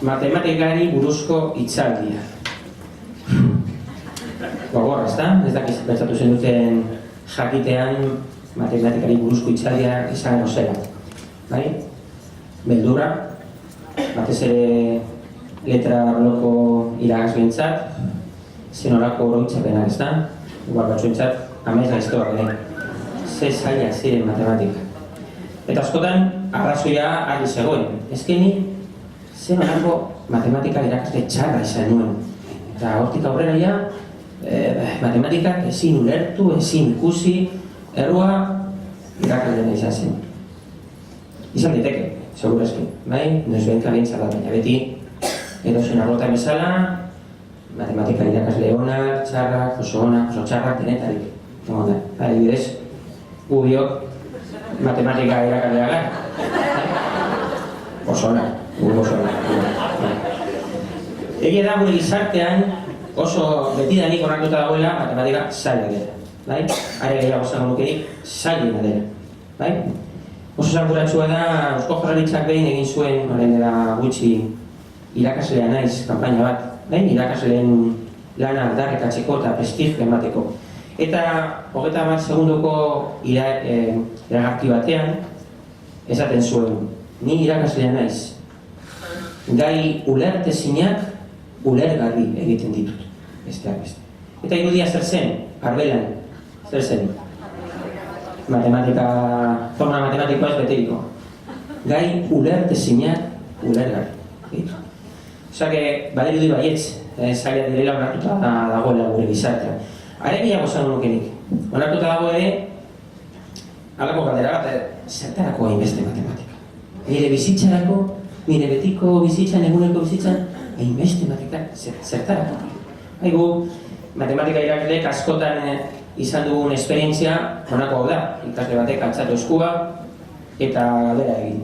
Matematikari buruzko hitzaldia. Gogor, ezta? Ez dakiz, pentsatu zen duten jakitean matematikari buruzko hitzaldia izango zela. Bai? Beldurra, batez ere letra arloko irakaslentzat, zenolako oroitzapenak, ezta? Igual batzuentzat, amaiz gaiztoak ere. Ze zaila ziren matematika. Eta askotan, arrazoia ari zegoen. Ezkeni, zen honako matematika irakasle txarra izan nuen. Eta hortik aurrera ja, matematikak ezin ulertu, ezin ikusi, errua irakasle izan zen. Izan diteke, segurazki, bai? Noiz behin kabientzat da, baina beti, edo zen arrota bezala, matematika irakasle onak, txarrak, oso onak, oso txarrak, denetarik. Adibidez, gubiok matematika irakasleak gara. Oso onak. Egia da gure gizartean oso betidanik onartuta dagoela matematika zaila dela. Are gehiago zango nukerik zailena dela. Oso zanguratsua da Eusko Jaurlaritzak behin egin zuen orain dela gutxi irakaslea naiz kanpaina bat. Irakasleen lana aldarrikatzeko eta prestigio emateko. Eta 30 segundoko iragarki batean esaten zuen, ni irakaslea naiz. Gai ulertezinak ulergarri egiten ditut, besteak beste. Eta irudia zer zen, arbelan, zer zen? Formula matematikoa ez beteriko. Gai ulertezinak ulergarri. Osa que, bale irudi baietz, zaila direla onartuta dagoela gure gizartean. Are gehiago zan nukenik. Onartuta dago ere, halako galdera bat, zertarako hainbeste matematika. Nire bizitzarako, nire betiko bizitzan, eguneko bizitzan, hainbeste matematika zertarako. Haigu, matematika irakasleek askotan izan dugun esperientzia, honako hau da, ikasle batek altzatu eskua eta galdera egin.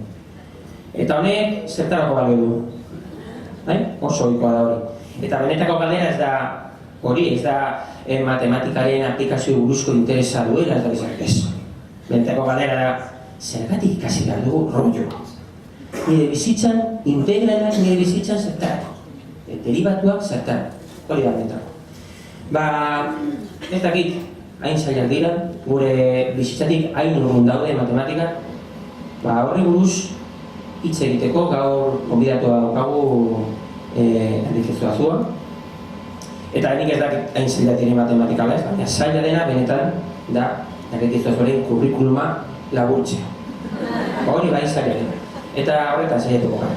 Eta honek, zertarako balio du. Oso ohikoa da hori. Eta benetako galdera ez da hori, ez da matematikaren aplikazio buruzko interesa duela, ez da bizarek ez. Benetako galdera da, zergatik ikasi behar dugu rollo. Nire bizitzan, integralak nire bizitzan zertarako. Deribatuak zertarako. Hori da benetako. Ez dakit, hain zailak dira, gure bizitzatik hain urrun daude matematika. Horri buruz hitz egiteko, gaur konbidatua daukagu Enrique Zuazua. Eta nik ez dakit hain zaila diren matematikala ez, baina zaila dena benetan da Enrique Zuazuaren kurrikuluma laburtzea. Hori bai zaila dena. Eta horretan zailatuko gara.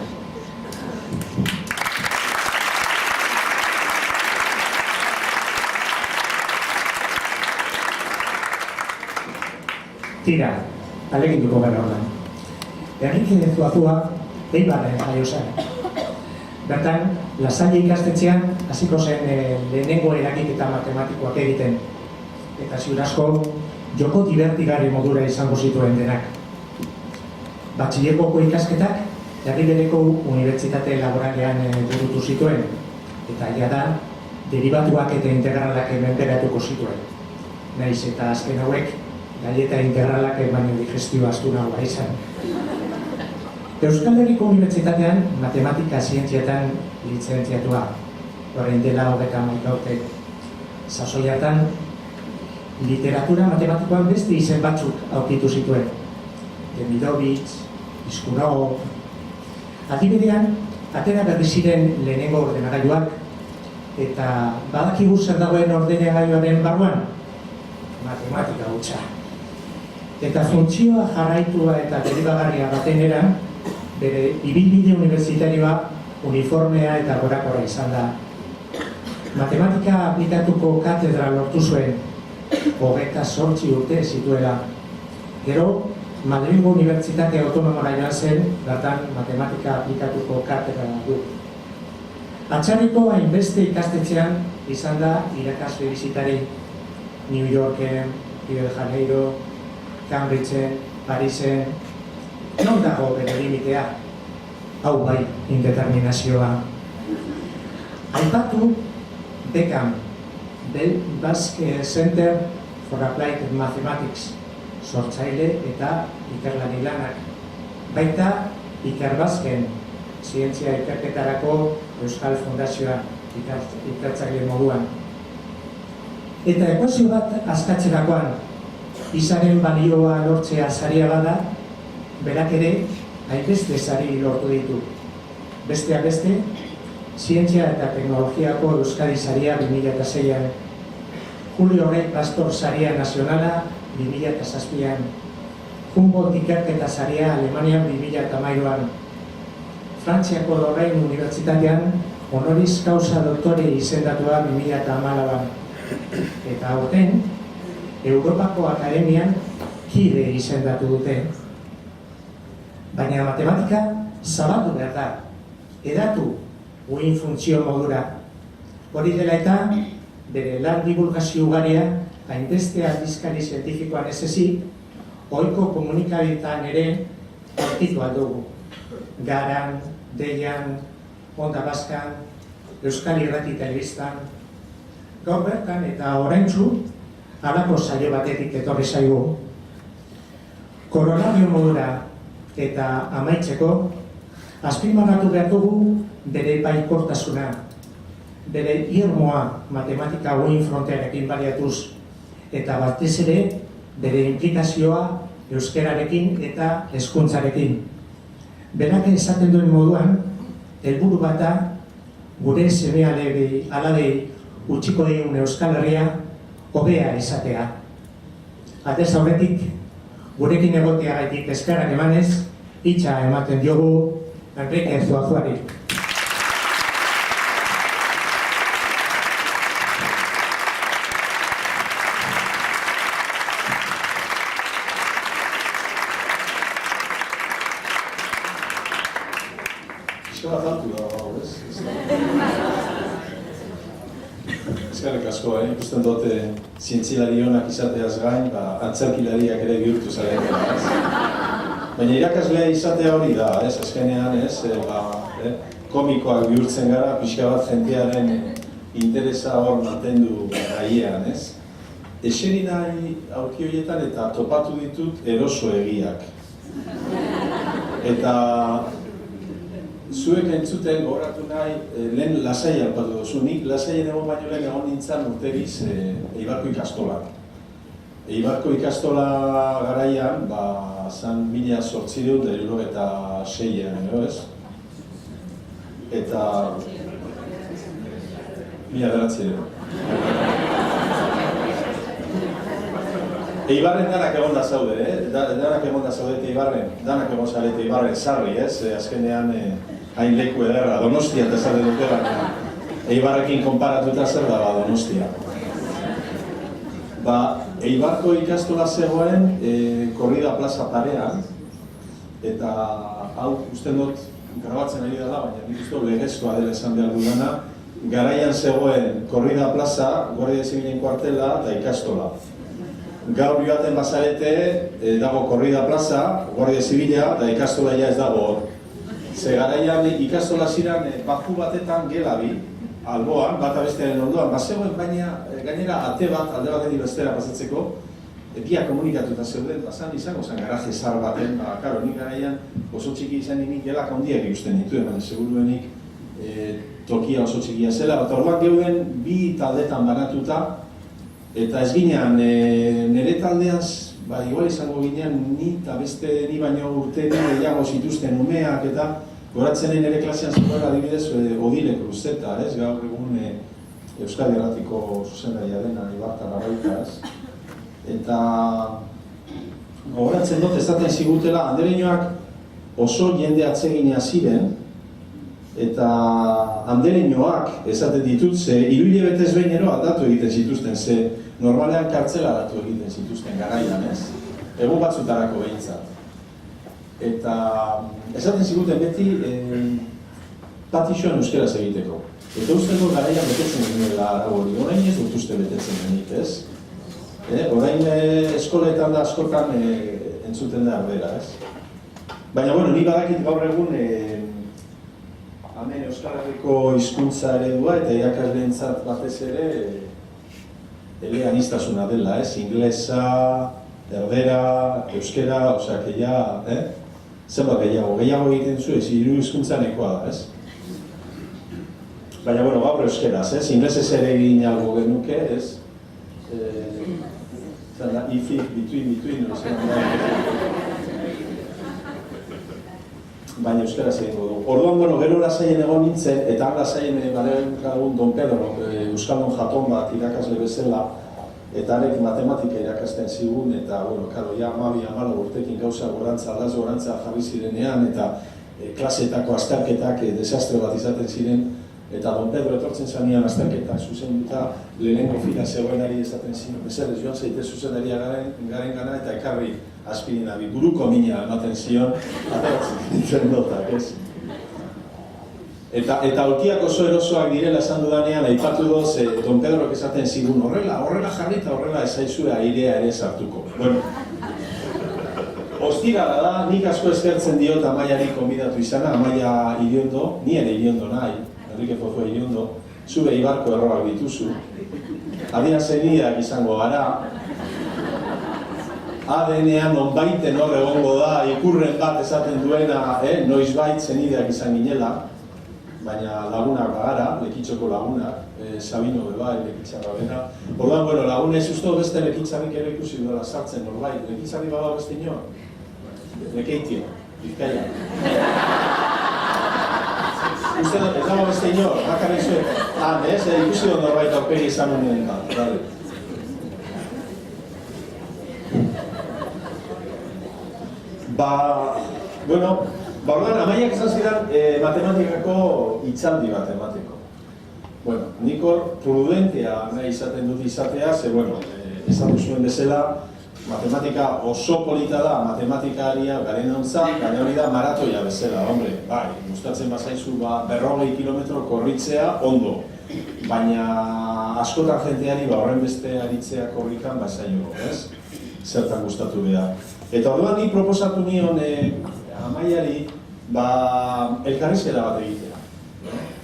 Tira, aleginduko gara horren. Enrique Zuazua Eibarren jaio zen. Bertan, Lasalle ikastetxean hasiko zen lehenengo eragiketa matematikoak egiten. Eta ziur asko, joko divertigarri modura izango zituen denak. Batxilergoko ikasketak Herribereko Unibertsitate Laboralean burutu zituen. Eta jada, deribatuak eta integralak menperatuko zituen. Nahiz eta azken hauek, gaieta integralak baino digestio astunagoa izan. Euskal Herriko Unibertsitatean matematika zientzietan lizentziatua. Orain dela 30 urte. Sasoi hartan, literatura matematikoan beste izen batzuk aurkitu zituen. Demidovitz, Iskunov. Adibidean, atera berri ziren lehenengo ordenagailuak, eta badakigu zer dagoen ordenagailuaren barruan? Matematika hutsa. Eta funtzioa jarraitua eta deribagarria baten eran, bere ibilbide unibertsitarioa uniformea eta gorakorra izan da. Matematika aplikatuko katedra lortu zuen, 28 urte zituela. Gero, Madrilgo Unibertsitate Autonomora joan zen, bertan matematika aplikatuko katedra du. Atxarriko hainbeste ikastetxean izan da irakasle bizitari. New Yorken, Rio de Janeiro, Cambridgeen, Parisen, non dago bere limitea? Hau bai, indeterminazioa. Aipatu BECAM, Basque Center for Applied Mathematics, sortzaile eta ikerlari lanak. Baita Ikerbasken, zientzia ikerketarako Euskal Fundazioa ikertzaile moduan. Eta ekuazio bat askatzerakoan, izaren balioa lortzea saria bada, berak ere hainbeste sari lortu ditu. Besteak beste, Zientzia eta Teknologiako Euskadi saria 2006an, Julio Rey Pastor saria nazionala 2007an, Humboldt ikerketa saria Alemanian 2013an, Frantziako Lorraine Unibertsitatean honoris causa doktore izendatua 2014an, eta aurten, Europako Akademian kide izendatu dute. Baina matematika zabaldu behar da, edatu uin funtzio modura. Hori dela eta, bere lan divulgazio ugaria, hainbeste aldizkari zientifikoan ez ezik, ohiko komunikabideetan ere aurkitu aldugu. Garan, Deian, Onda Baskan, Euskal Irrati Telebistan. Gaur bertan eta oraintsu halako saio batetik etorri zaigu. Koronario modura eta amaitzeko, azpimarratu behar dugu bere baikortasuna, bere irmoa matematika uin frontearekin baliatuz, eta batez ere bere implikazioa euskerarekin eta hezkuntzarekin. Berak esaten duen moduan, helburu bata gure seme-alabei utziko digun Euskal Herria hobea izatea. Aldez aurretik, gurekin egoteagaitik eskerrak emanez, hitza ematen diogu Enrique Zuazuari. Eskerrik asko, ikusten dute zientzilari honak izateaz gain, antzerkilariak ere bihurtu zaretela. Baina irakaslea izatea hori da, azkenean, komikoak bihurtzen gara, pixka bat jentearen interesa hor mantendu garaiean. Eseri nahi aurki horietan eta topatu ditut eroso egiak. Eta zuek entzuten gogoratu nahi, lehen lasai alpatu duzu. Nik lasaien egon baino lehen egon nintzen urtegiz Eibarko ikastolan. Eibarko ikastola garaian, zan 1876an, ez? Eta 1900. Eibarren danak egon da zaude, danak egon da zaudete Eibarren, danak egon zarete Eibarren sarri, ez? Azkenean hain leku ederra, Donostia eta zare dute, baina Eibarrekin konparatuta zer da Donostia. Eibarko ikastola zegoen korrida plaza parean, eta hau usten dut grabatzen ari dela, baina nik uste legezkoa dela esan behar dudana, garaian zegoen korrida plaza, Guardia Zibilen kuartela eta ikastola. Gaur joaten bazarete, dago korrida plaza, Guardia Zibila eta ikastola ja ez dago hor. Ze garaian ikastola ziren baku batetan gelabi, alboan, bata bestearen ondoan, bazegoen baina gainera ate bat alde batetik bestera pasatzeko, biak komunikatuta zeuden, bazan izango zen garaje zahar baten, karo, nik garaian oso txiki izan nik gelak handiak ikusten dituen, baina seguruenik tokia oso txikia zela, eta orduan geuden bi taldetan banatuta, eta ez ginean, nire taldeaz, igual izango ginean ni eta beste ni baino urte gehiago zituzten umeak eta goratzenen ere klasean zegoela adibidez Odile Cruzeta, ez? Gaur egun Euskal Irratiko zuzendaria dena Ibarta Garraika, ez? Eta gogoratzen dut esaten zigutela, andereñoak oso jende atsegina ziren, eta andereñoak esaten ditut, ze 3 hilabetez behinero aldatu egiten zituzten, ze normalean kartzela aldatu egiten zituzten garaian, ez? Egun batzutarako behintzat. Eta esaten ziguten beti patixoan euskeraz egiteko. Eta usteko garaian betetzen genuela arau hori, orain ez dut uste betetzen genik, ez? Orain eskoletan da askotan entzuten da bera, ez? Baina, bueno, ni badakit gaur egun hemen Euskal Herriko hizkuntza eredua eta irakasleentzat batez ere eleaniztasuna dela, ez? Inglesa, erdera, euskera, osea, que ja, zenbat gehiago egiten zu, ez? 3 hizkuntza nekoa da, ez? Baina, bueno, gaur euskeraz, ez? Inglesez ere egin algo genuke, ez? Zanda, if, between, baina euskaraz egingo du. Orduan, bueno, gero lasaien egon nintzen, eta lasaien badeun Don Pedro, euskaldun jaton bat irakasle bezala, eta arek matematika irakasten zigun, eta, bueno, karo, ja, 12-14 urtekin gauza gorantza, aldaz gorantza jarri zirenean, eta klasetako azterketak desastre bat izaten ziren, eta Don Pedro etortzen zanean azterketak zuzenduta lehenengo fila zegoenari esaten ziren, mesedez, joan zaite zuzenaria garen gana, eta ekarri aspirina, buruko mina ematen zion, ateratzen ditzen dotak, ez? Eta aulkiak oso erosoak direla esan dudanean, aipatu doz, Don Pedrok esaten zigun horrela jarri eta horrela esaizue airea ere sartuko. Bueno, ostirala da, nik asko eskertzen diot Amaiari konbidatu izana, Amaia Iriondo, ni ere Iriondo nahi, Enrique Fozua Iriondo, zure ibarko erroak dituzu, adian zenidak izango gara, ADN-ean nonbaiten hor egongo da, ikurren bat esaten duena, noizbait zenideak izan ginela, baina lagunak bagara, Lekitxoko lagunak, Sabino beba, Lekitzarra bena. Orduan, bueno, lagunez usto beste Lekitzarrik ere ikusi duela sartzen norbait. Lekitzarri bada beste inor? Lekeitio, Bizkaia. Uste dut, ez dago beste inor, bakarrik zuen. Ez, ikusi dut norbait aurpegi izan honen bat, dale. Bueno, orduan, Amaiak esan zidan matematikako hitzaldi bat emateko. Bueno, nik hor prudentea nahi izaten dut izatea, ze, bueno, esan duzuen bezala, matematika oso polita da, matematikaria garen ontzat, baina hori da maratoia bezala, hombre, bai, gustatzen bazaizu 40 kilometro korritzea, ondo. Baina askotan jenteari horren beste aritzea korrikan bazaino, ez? Zertan gustatu behar. Eta orduan ni proposatu nion Amaiari elkarrizketa bat egitea.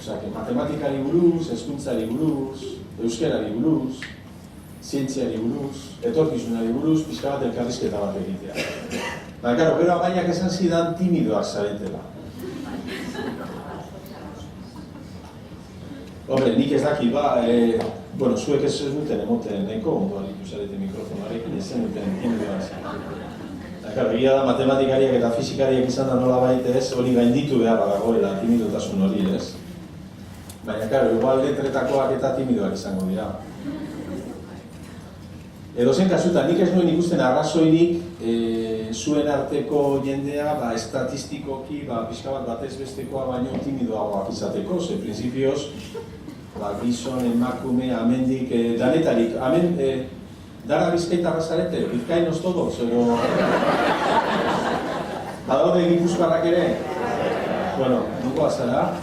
Osea, matematikari buruz, hezkuntzari buruz, euskerari buruz, zientziari buruz, etorkizunari buruz, pixka bat elkarrizketa bat egitea. Baina, karo, gero Amaiak esan zidan timidoak zaretela. Hombre, nik ez daki, bueno, zuek ez duten emoten denko, ondo alitu zarete mikrofonarekin, ez zenuten timidoak. Claro, egia da matematikariak eta fizikariak izan da nola baita ez, hori gainditu beharra dagoela, timidotasun hori ez. Baina, claro, igual letretakoak eta timidoak izango dira. Edozein kasutan, nik ez nuen ikusten arrazoirik zuen arteko jendea, estatistikoki, pixka bat batez bestekoa baino timidoagoak izateko, ze prinsipioz, gizon, emakume, amendik, danetarik, Dara Bizkaitarra zarete, Bizkainos todos, edo... Badaude Gipuzkoarrak ere? Bueno, nuko azara?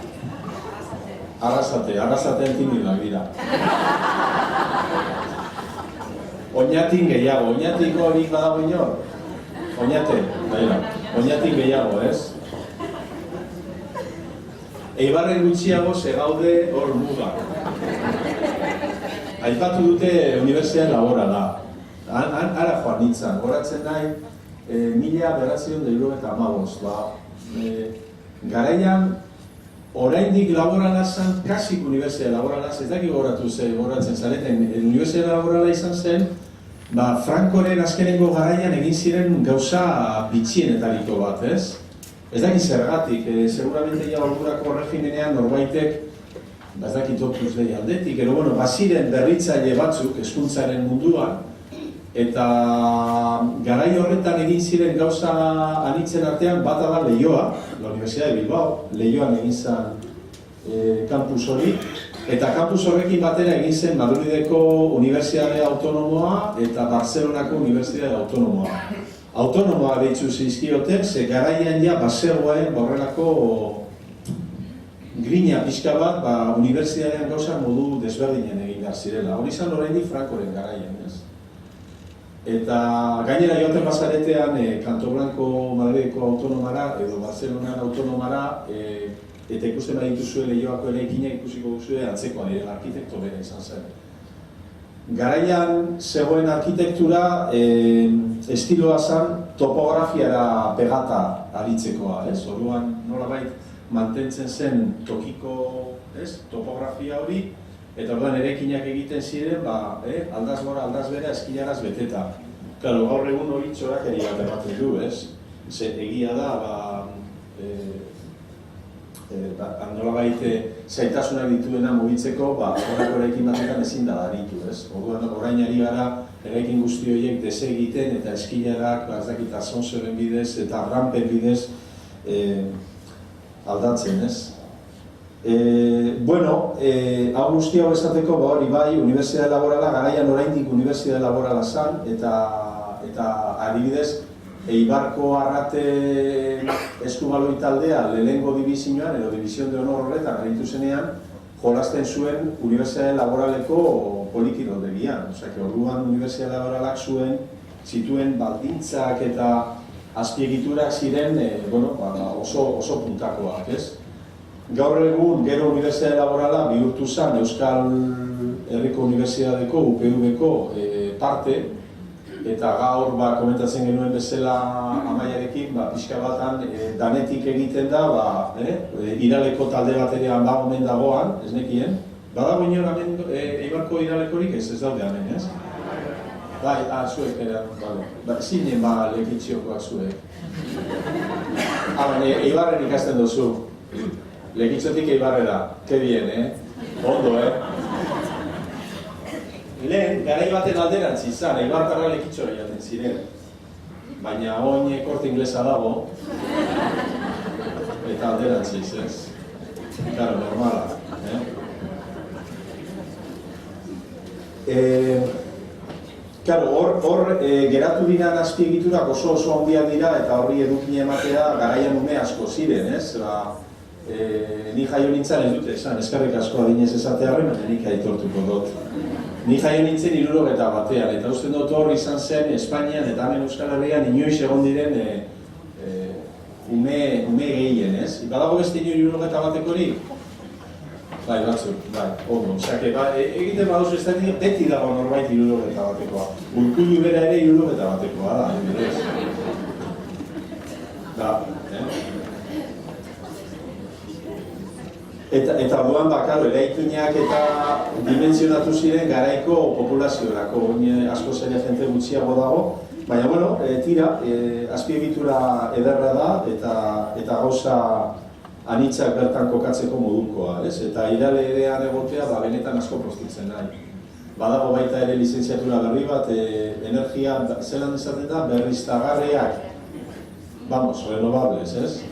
Arrasatean timidoak dira. Oñatin gehiago, oñatiko hori badago inor? Oñate, oñatin gehiago, ez? Eibarren gutxiago ze gaude hor muga. Aipatu dute Unibertsitate Laborala. Ara joan nintzen, goratzen nahi, 1975. Garaian, oraindik laborala zen, kasik Unibertsitate Laborala, ez dakik goratzen zareten, Unibertsitate Laborala izan zen, Frankoren azkenengo garaian egin ziren gauza bitxienetariko bat, ez? Ez dakit zergatik, seguramente ja ordurako regimenean norbaitek ez dakit Opus Dei aldetik, ero bueno, baziren berritzaile batzuk hezkuntzaren munduan, eta garai horretan egin ziren gauza anitzen artean bata da Leioa, la Universidad de Bilbao, Leioan egin zen kampus hori, eta kampus horrekin batera egin zen Madrideko Unibertsitate Autonomoa eta Barcelonako Unibertsitate Autonomoa. Autonomoa deitzu zizkioten, ze garaian ja bazegoen horrelako grina pixka bat, unibertsitatean gauza modu desberdinen egin behar zirela. Hori izan oraindik Francoren garaian, ez? Eta gainera joaten bazaretean Kanto Blanco Madrideko Autonomara edo Barcelonaren Autonomara eta ikusten badituzue Leioako eraikinak ikusiko duzue antzekoa direla, arkitekto bera izan zen. Garaian zegoen arkitektura estiloa zen topografiara pegata aritzekoa, ez? Orduan nolabait mantentzen zen tokiko, ez? Topografia hori, eta orduan eraikinak egiten ziren, aldaz gora, aldaz bera, eskilaraz beteta. Claro, gaur egun hori txorakeri bat ematen du, ez? Ze egia da, nolabait zaitasunak dituena mugitzeko, horreko eraikin batetan ezin da daritu, ez? Orduan, orain ari gara, eraikin guzti horiek desegiten eta eskilarak, ascenseuren bidez eta rampen bidez aldatzen, ez? Hau guzti hau esateko, hori bai, Unibertsitate Laborala, garaian oraindik Unibertsitate Laborala zan, eta adibidez, Eibarko Arrate eskubaloi taldea lehenengo divizioan, edo División de Honor horretan aritu zenean, jolasten zuen Unibertsitate Laboraleko polikiroldegian. Orduan Unibertsitate Laboralak zituen baldintzak eta azpiegiturak ziren oso puntakoak, ez? Gaur egun, gero Unibertsitate Laborala bihurtu zen Euskal Herriko Unibertsitateko, UPV-ko parte, eta gaur komentatzen genuen bezala Amaiarekin, pixka batan danetik egiten da, Iraleko talde bat ere omen dagoan, ez nekien. Badago inoen hemen Eibarko Iralekorik ez daude hemen, ez? Bai, zuek ere, zinen lekitxiokoak zuek. Eibarren ikasten duzu. Lekitxotik Eibarrera, que bien, ondo, Lehen, garai baten alderantz izan, Eibartarra lekitxora jaten ziren. Baina oin korte inglesa dago, eta alderantziz, ez? Claro, normala, Hor, geratu dira azpiegiturak oso handiak dira eta horri edukine ematea garaian ume asko ziren, ez? Ni jaio nintzen ez dute esan, eskerrik asko adinez esatearren, baina nik aitortuko dut. Ni jaio nintzen 61 eta uste dut hor izan zen Espainian eta hemen Euskal Herrian inoiz egon diren ume gehien, ez? Badago beste 61 Bai, batzuk, ondo. Egiten baduzu ez da beti dago norbait 61koa. Urkullu bera ere 61koa da, adibidez. Eta orduan eraikinak eta dimentsionatu ziren garaiko populaziorako, asko zaila jente gutxiago dago, baina, tira, azpiegitura ederra da eta gauza anitzak bertan kokatzeko modukoa, ez? Eta iralean egotea, benetan asko prostitzen nahi. Badago baita ere lizentziatura berri bat, energia, zelan esaten da, berriztagarriak, renovables, ez?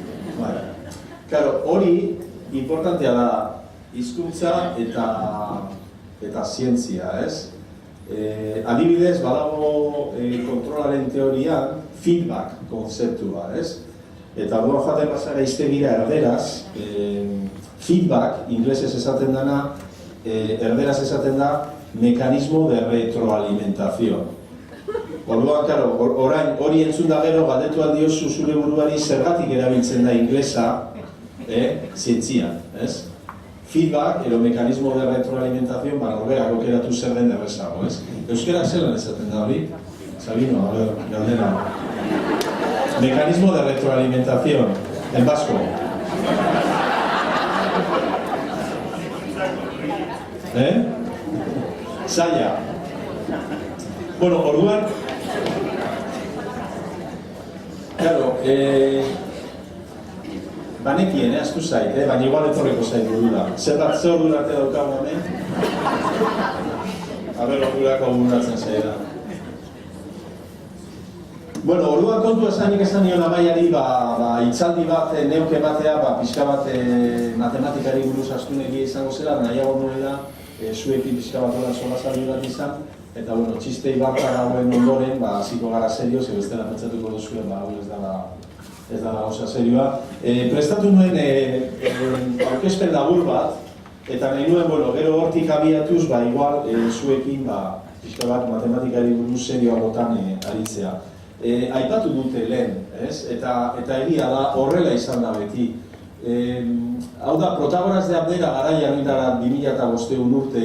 Claro, hori, importantea da, hizkuntza eta zientzia, ez? Adibidez, badago kontrolaren teorian feedback konzeptua, ez? Eta orduan joaten bazara hiztegira erderaz, feedback, inglesez esaten dana, erderaz esaten da mekanismo de retroalimentación. Orduan, orain hori entzun da gero, galdetu aldiozu zure buruari zergatik erabiltzen da inglesa zientzian, ez? Feedback, edo mekanismo de retroalimentación, norberak aukeratu zer den errezago, ez? Euskarak zelan esaten da hori? Sabino, galdera. Mecanismo de retroalimentación, en vasco. Zaila. Bueno, orduan... Claro, banekien, astu zait, baina igual etorreko zait burura. Zer ordura arte daukago hemen? Ordurako bururatzen zaira. Bueno, orduan kontu esanik esan nion Amaiari, hitzaldi bat neuke ematea, pixka bat matematikari buruz astunegia izango zela, nahiago nuela, zuekin pixka bat ola solazaldi bat izan, eta bueno, txistei bat hauen ondoren, hasiko gara serioz, bestela pentsatuko duzuen, hau ez da gauza serioa. Prestatu nuen aurkezpen labur bat, eta nahi nuen, bueno, gero hortik abiatuz, igual, zuekin, pixka bat matematikari buruz serioagotan aritzea. Aipatu dute lehen, ez? Eta egia da, horrela izan da beti. Hau da, Protagoras de Abdera garaian indara 2005 urte,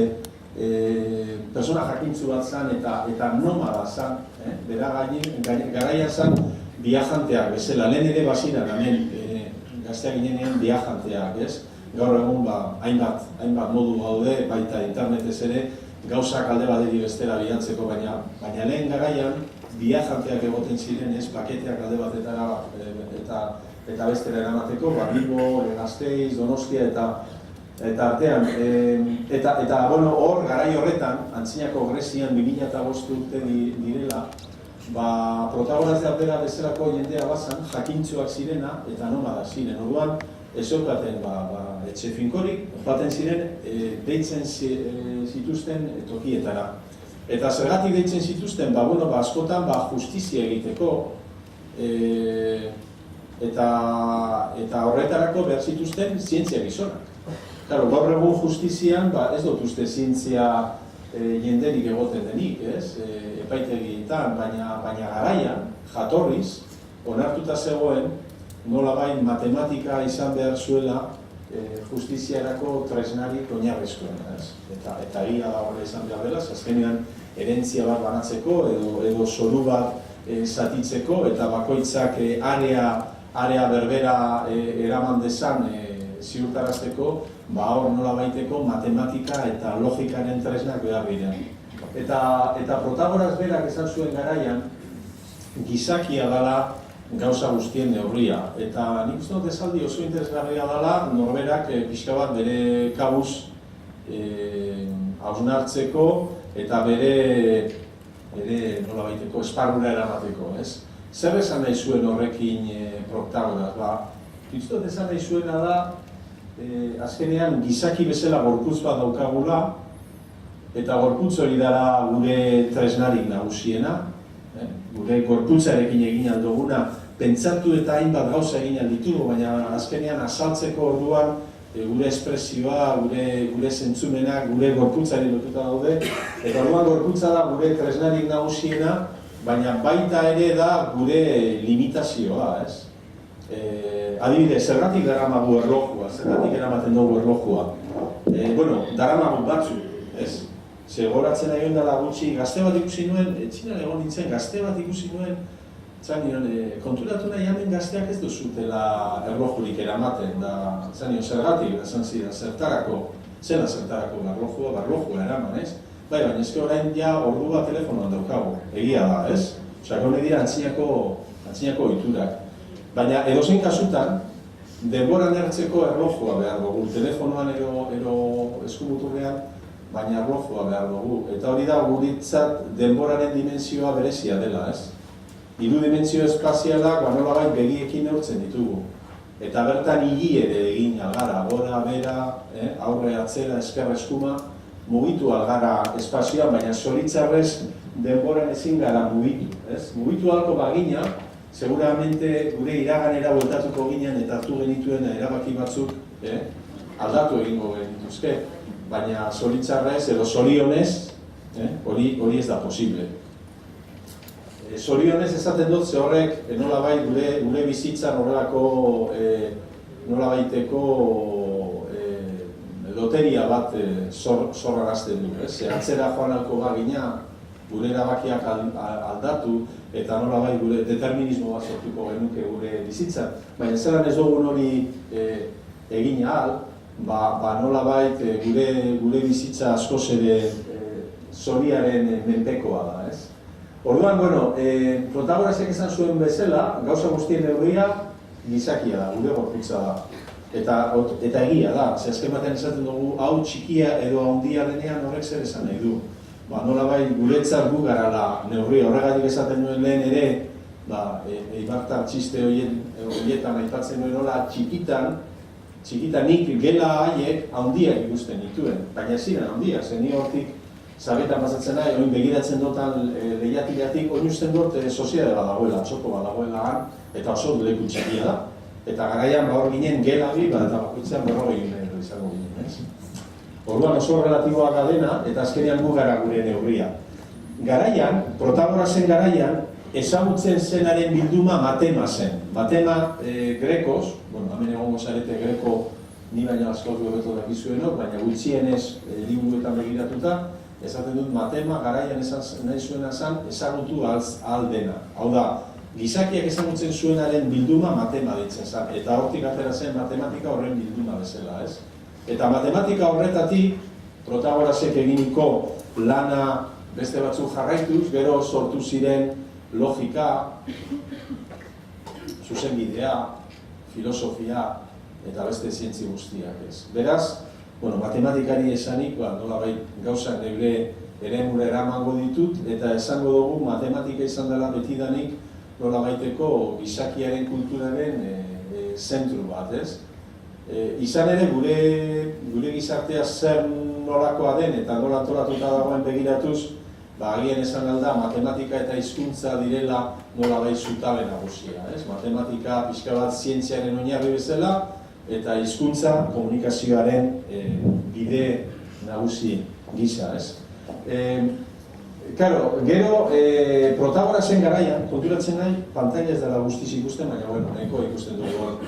persona jakintzu bat zan eta nomada zan, garaian zan viajanteak, bezala, lehen ere basiran, hemen gazteak ginenean viajanteak, ez? Gaur egun, hainbat modu gaude, baita internetez ere, gauzak alde baderi bestera bilatzeko, baina lehen garaian, viajanteak egoten ziren, ez, paketeak alde batetara eta bestera eramateko, Bilbo, Gasteiz, Donostia eta artean. Eta bueno, hor, garai horretan, antzinako Grezian 2005 urte direla, Protagoras de Abdera bezalako jendea bazan, jakintzuak zirena eta nomada ziren. Orduan, ez zeukaten etxe finkorik, baten ziren, deitzen zituzten tokietara. Eta zergatik deitzen zituzten, askotan justizia egiteko eta horretarako behar zituzten zientzia gizonak. Gaur egun justizian ez dut uste zientzia jenderik egoten denik, epaitegietan, baina garaian, jatorriz, onartuta zegoen, nolabait matematika izan behar zuela justiziarako tresnarik oinarrizkoena. Eta egia da horre izan behar dela, azkenean herentzia bat banatzeko edo zoru bat zatitzeko eta bakoitzak area berbera eraman dezan ziurtarazteko, hor nola baiteko matematika eta logikaren tresnak behar diren. Eta Protagoras berak esan zuen garaian, gizakia dela gauza guztien neurria. Eta nik uste dut esaldi oso interesgarria dela, norberak pixka bat bere kabuz hausnartzeko eta bere nola baiteko esparrura eramateko, ez? Zer esan nahi zuen horrekin Protagoras? Nik uste dut esan nahi zuena da, azkenean gizaki bezala gorputz bat daukagula, eta gorputz hori dara gure tresnarik nagusiena, gure gorputzarekin egin alduguna, pentsatu eta hainbat gauza egin alditugu, baina azkenean azaltzeko orduan gure espresioa, gure zentzumenak, gure gorputzari lotuta daude, eta orduan gorputza da gure tresnarik nagusiena, baina baita ere da gure limitazioa, ez? Adibidez, zergatik daramagu erlojua, zergatik eramaten dugu erlojua. Daramagu batzuk, ez? Goratzen nahi dela gutxi, gazte bat ikusi nuen, etxinan egon nintzen, gazte bat ikusi nuen, konturatu nahi hemen gazteak ez duzutela erlojurik eramaten, zergatik, zertarako, zela zertarako erlojua eraman, ez? Baina ezke orain ja ordua telefonoan daukagu, egia da, ez? Hone dira antzinako ohiturak. Baina edozein kasutan, denboran hartzeko erlojua behar dugu, telefonoan ero eskumuturrean, baina erlojua behar dugu. Eta hori da guretzat denboraren dimentsioa berezia dela, ez? Hiru dimentsio espazialak nolabait begiekin neurtzen ditugu. Eta bertan higi ere egin algara, gora, bera, aurre, atzera, esker, eskuma, mugitu algara espazioa, baina zoritzarrez denboran ezin gara mugitu. Mugitu alko bagina, seguramente gure iraganera bueltatuko ginen eta hartu genituen erabaki batzuk aldatu egingo genituzke. Baina zoritzarrez edo zorionez, hori ez da posible. Zorionez esaten dut ze horrek nolabait gure bizitzan horrelako nolabaiteko loteria bat zorrarazten du. Atzera joan alko bagina, gure erabakiak aldatu eta nolabait gure determinismo bat sortuko genuke gure bizitzan. Baina zelan ez dugun hori egin ahal, nolabait gure bizitza askoz ere zoriaren menpekoa da, ez? Orduan, Protagorasek esan zuen bezala, gauza guztien neurria gizakia da, gure gorputza da. Eta egia da, azken batean esaten dugu, hau txikia edo handia denean horrek zer esan nahi du. Nolabait guretzat gu garala neurria, horregatik esaten duen lehen ere, Eibartar txiste horietan aipatzen nuen nola txikitanik gela haiek handiak ikusten dituen, baina ez ziren handiak, zen ni hortik zabetan pasatzen nahi, oin begiratzen dutan lehiatilatik, oin usten dut soziade bat dagoela, txoko bat dagoela han, eta oso leku txikia da. Eta garaian hor ginen gela bi, eta bakoitzean 40 metro izango ginen, ez? Orduan oso relatiboa da dena, eta azkenean gu gara gure neurria. Garaian, Protagorasen garaian, ezagutzen zenaren bilduma Matema zen. Matema Grekoz, hemen egongo zarete Greko ni baina askoz gobeto dakizuenok, baina gutxienez liburuetan begiratuta, esaten dut Matema garaian nahi zuena zen ezagutu ahal dena. Hau da, gizakiak ezagutzen zuenaren bilduma Matema ditzen zen, eta hortik atera zen matematika horren bilduma bezala, ez? Eta matematika horretatik, Protagorasek eginiko lana beste batzuk jarraituz, gero sortu ziren logika, zuzenbidea, filosofia eta beste zientzi guztiak, ez? Beraz, matematikari esanik, nolabait gauzak neure eremura eramango ditut, eta esango dugu matematika izan dela betidanik nolabaiteko gizakiaren kulturaren zentru bat, ez? Izan ere, gure gizartea zer nolakoa den eta nola antolatuta dagoen begiratuz, agian esan alda matematika eta hizkuntza direla nolabait zutabe nagusia, ez? Matematika pixka bat zientziaren oinarri bezala, eta hizkuntza komunikazioaren bide nagusi gisa, ez? Gero, Protagorasen garaian, konturatzen nahi, pantaila ez dela guztiz ikusten, baina, nahiko ikusten dugu.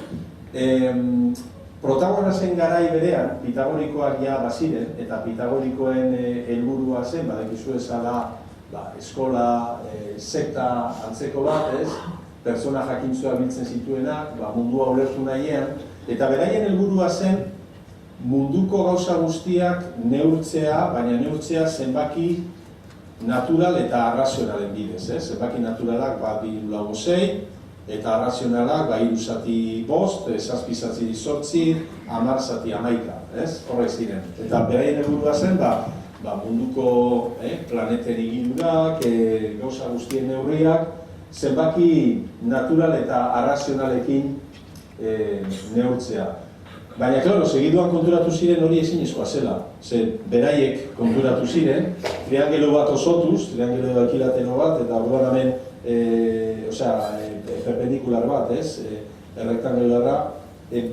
Protagorasen garai berean, pitagorikoak ja baziren, eta pitagorikoen helburua zen, badakizu ezala eskola, sekta antzeko bat, ez? Pertsona jakintzua biltzen zituenak, mundua ulertu nahian, eta beraien helburua zen munduko gauza guztiak neurtzea, baina neurtzea zenbaki natural eta arrazionalen bidez, ez? Zenbaki naturalak 2,6, eta arrazionalak 3,5, 7,8, 10,11, ez? Horrek ziren. Eta beraien helburua zen, munduko planeten igilurak, gauza guztien neurriak, zenbaki natural eta arrazionalekin neurtzea. Baina, klaro, segiduan konturatu ziren hori ezinezkoa zela. Beraiek konturatu ziren, triangelo bat osotuz, triangelo ekilatero bat, eta orduan hemen, perpendikular bat, ez? Errektangularra.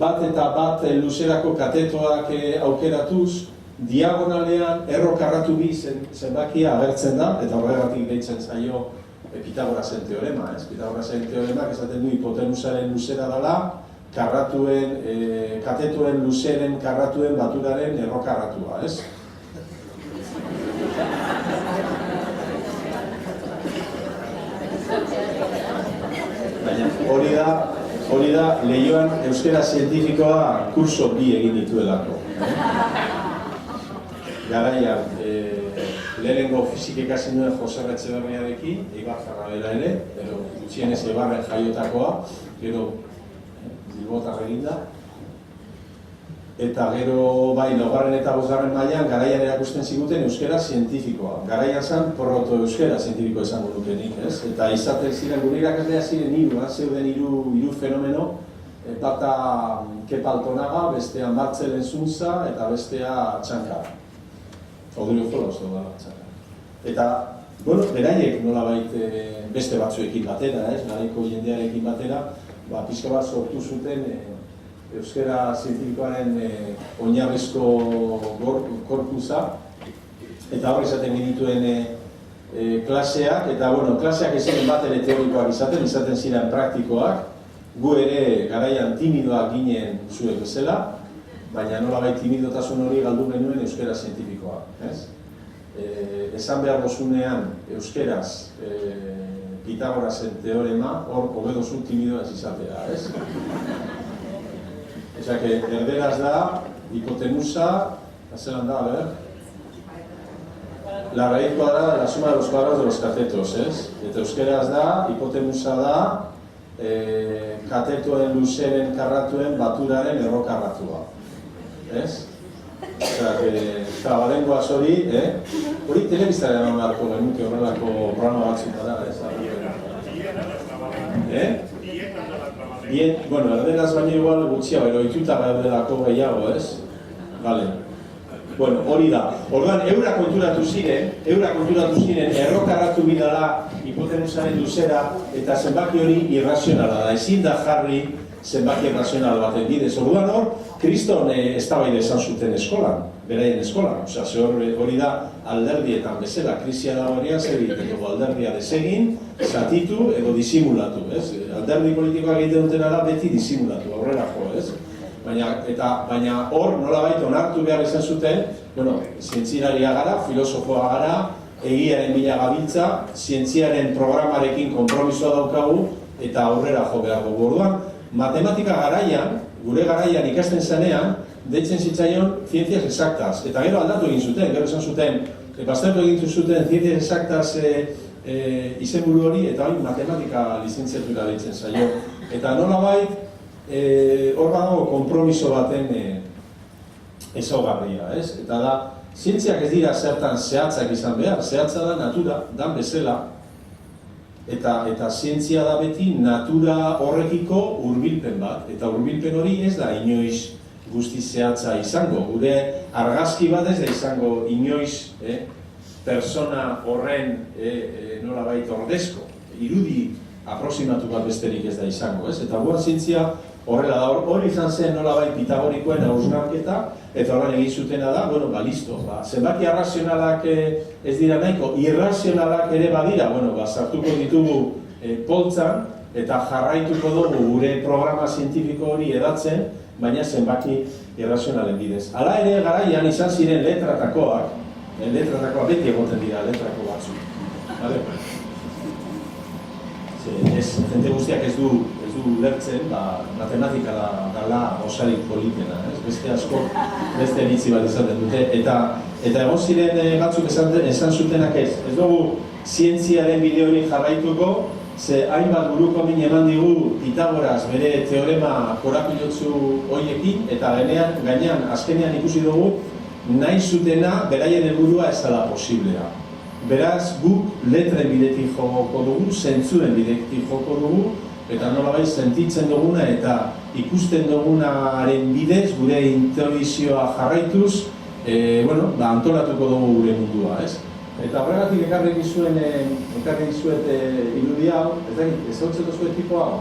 Bat eta bat luzerako katetoak aukeratuz, diagonalean erro karratu bi zenbakia agertzen da, eta horregatik deitzen zaio Pitagorasen teorema, ez? Pitagorasen teoremak esaten du hipotenusaren luzera dela, katetoen luzeren karratuen baturaren erro karratua, ez? Hori da, Leioan euskera zientifikoa kurso bi egin dituelako. Garaian, lehenengo fisik ikasi nuen Jose Etxeberriarekin, Eibartarra bera ere, pero gutxienez Eibarren jaiotakoa, gero Bilbotarra eginda. Eta gero, laugarren eta bosgarren mailan garaian erakusten ziguten euskera zientifikoa. Garaian zen proto-euskera zientifikoa esango nukenik, ez? Eta izaten ziren, gure irakaslea ziren zeuden hiru fenomeno, bata Kepa Altonaga, bestea Martzelen Zuntza eta bestea Txankar. Odrio Zola uste da Txankar. Eta, beraiek nolabait beste batzuekin batera, ez? Garaiko jendearekin batera, pixka bat sortu zuten euskera zientifikoaren oinarrizko korpusa, eta hor izaten genituen klaseak, eta klaseak ez ziren bat ere teorikoak izaten ziren praktikoak, gu ere garaian timidoak ginen zuek bezala, baina nolabait timidotasun hori galdu genuen euskera zientifikoa, ez? Esan behar gozunean euskeraz Pitagorasen teorema, hor hobedozu timidoa ez izatea, ez? Erderaz da, hipotenusa, zelan da, a ver? La raíz cuadrada de la suma de los cuadrados de los catetos, ez? Eta euskeraz da, hipotenusa da, katetoen luzeren karratuen baturaren erro karratua, ez? Eta badengoaz hori, hori telebiztaren eman beharko genuke horrelako programa batzuk da, ez? Bueno, erderaz baino igual gutxiago, eroituta gaudelako gehiago, ez? Vale. Bueno, hori da. Orduan, eura konturatu ziren, errokarratu bidala hipotenusaren luzera, eta zenbaki hori irrazionala da. Ezin da jarri zenbaki irrazional baten bidez. Orduan hor, kriston eztabaida esan zuten eskolan, beraien eskolan. Osea, hori da alderdietan bezala, krisia da horrean zer egiteko alderdia desegin, zatitu edo disimulatu, ez? Alderdi politikoak egiten dutena da beti disimulatu, aurrera jo, ez? Baina hor nolabait onartu behar izan zuten, bueno, zientzialaria gara, filosofoa gara, egiaren bila gabiltza, zientziaren programarekin konpromisoa daukagu eta aurrera jo behar dugu. Orduan, matematika garaian, gure garaian ikasten zenean, deitzen zitzaion ciencias exactas. Eta gero aldatu egin zuten, gero esan zuten, baztertu egin zuten ciencias exactas izenburu hori, eta hori matematika lizentziatura deitzen zaio. Eta nolabait, hor badago konpromiso baten ezaugarria, ez? Eta da, zientziak ez dira zertan zehatzak izan behar, zehatza da natura, dan bezala, eta zientzia da beti natura horrekiko hurbilpen bat, eta hurbilpen hori ez da inoiz guzti zehatza izango, gure argazki bat ez da izango inoiz persona horren nolabait ordezko, irudi aproximatu bat besterik ez da izango, ez? Eta guan zientzia horrela da, hori izan zen nolabait pitagorikoen hausnarketa, eta horren egin zutena da, bueno, listo, zenbaki arrazionalak ez dira nahiko, irrazionalak ere badira, bueno, sartuko ditugu poltsan, eta jarraituko dugu gure programa zientifiko hori edatzen, baina zenbaki irrazionalen bidez. Hala ere garaian izan ziren letratakoak beti egoten dira letrako batzuk. Jende guztiak ez du lertzen, matematika dala osarik politena, beste asko, beste eritzi bat izaten dute, eta egon ziren batzuk esan zutenak ez dugu zientziaren bide hori jarraituko, ze hainbat buruko min eman digu Pitagoras bere teorema korapilotzu horiekin, eta gainean azkenean ikusi dugu nahi zutena beraien helburua ez dela posiblea. Beraz, guk letren bidetik joko dugu, zentzuen bidetik joko dugu, eta nolabait sentitzen duguna eta ikusten dugunaren bidez, gure intuizioa jarraituz, antolatuko dugu gure mundua, ez? Eta horregatik ekarri dizuet irudi hau, ez hautzen duzue tipo hau?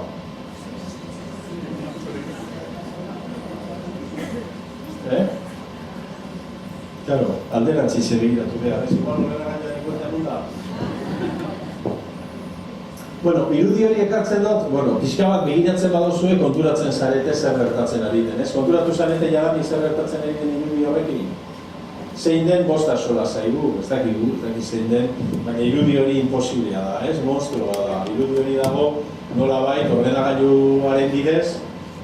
Claro, alderantzi begiratu behar, ez igual horrela gaitan ikuetan nula. Irudi hori ekartzen dut, pixka bat begiratzen badozue konturatzen zarete zer gertatzen ari den, ez? Konturatu zarete jadanik zer gertatzen ari den irudi horrekin? Zein den bosta sola zaigu, ez dakigu, zein den, baina irudi hori imposiblea da, ez? Monstrua da, irudi hori dago nolabait ordenagailuaren bidez,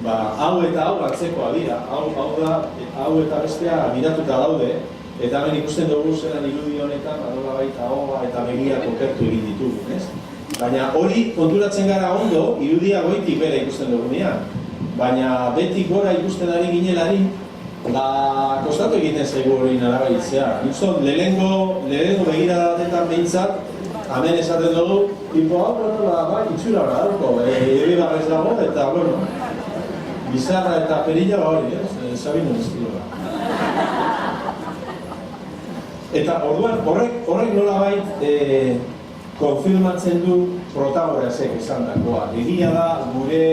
hau eta hau atzekoa dira, hau eta bestea biratuta daude, eta hemen ikusten dugu zelan irudi honetan, nolabait ahoa eta begiak okertu egin ditugu, ez? Baina hori konturatzen gara ondo, irudia goitik bera ikusten dugunean. Baina betik gora ikusten ari ginelari, kostatu egiten zaigu hori narabaitzea. Nuzot, lehenengo begiradatetan behintzat, hemen esaten dugu, tipo hau, itxura hori dauko, egibarrez dago, eta, bizarra eta perilla hori, Sabino estiloa. Eta orduan, horrek nolabait konfirmatzen du Protagorasek esan dakoa. Egia da, gure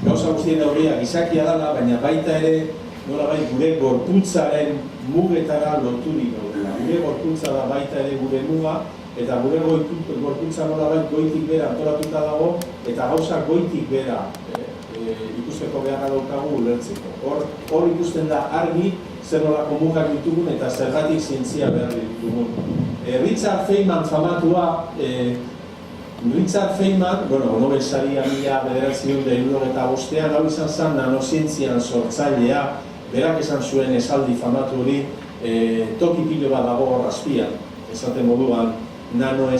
gauza guztien aurria gizakia dela, baina baita ere nolabait gure gorputzaren mugetara loturik gaudela. Gure gorputza da baita ere gure muga, eta gure gorputza nolabait goitik bera antolatuta dago, eta gauza goitik bera ikusteko beharra daukagu ulertzeko. Hor ikusten da argi zer nolako mugak ditugun eta zergatik zientzia behar ditugun. Richard Feynman famatua, Richard Feynman, Nobel saria 1975, hau izan zen nanozientzian sortzailea, berak esan zuen esaldi famatu hori, toki pilo bat dago hor azpian, esaten moduan, nanoaren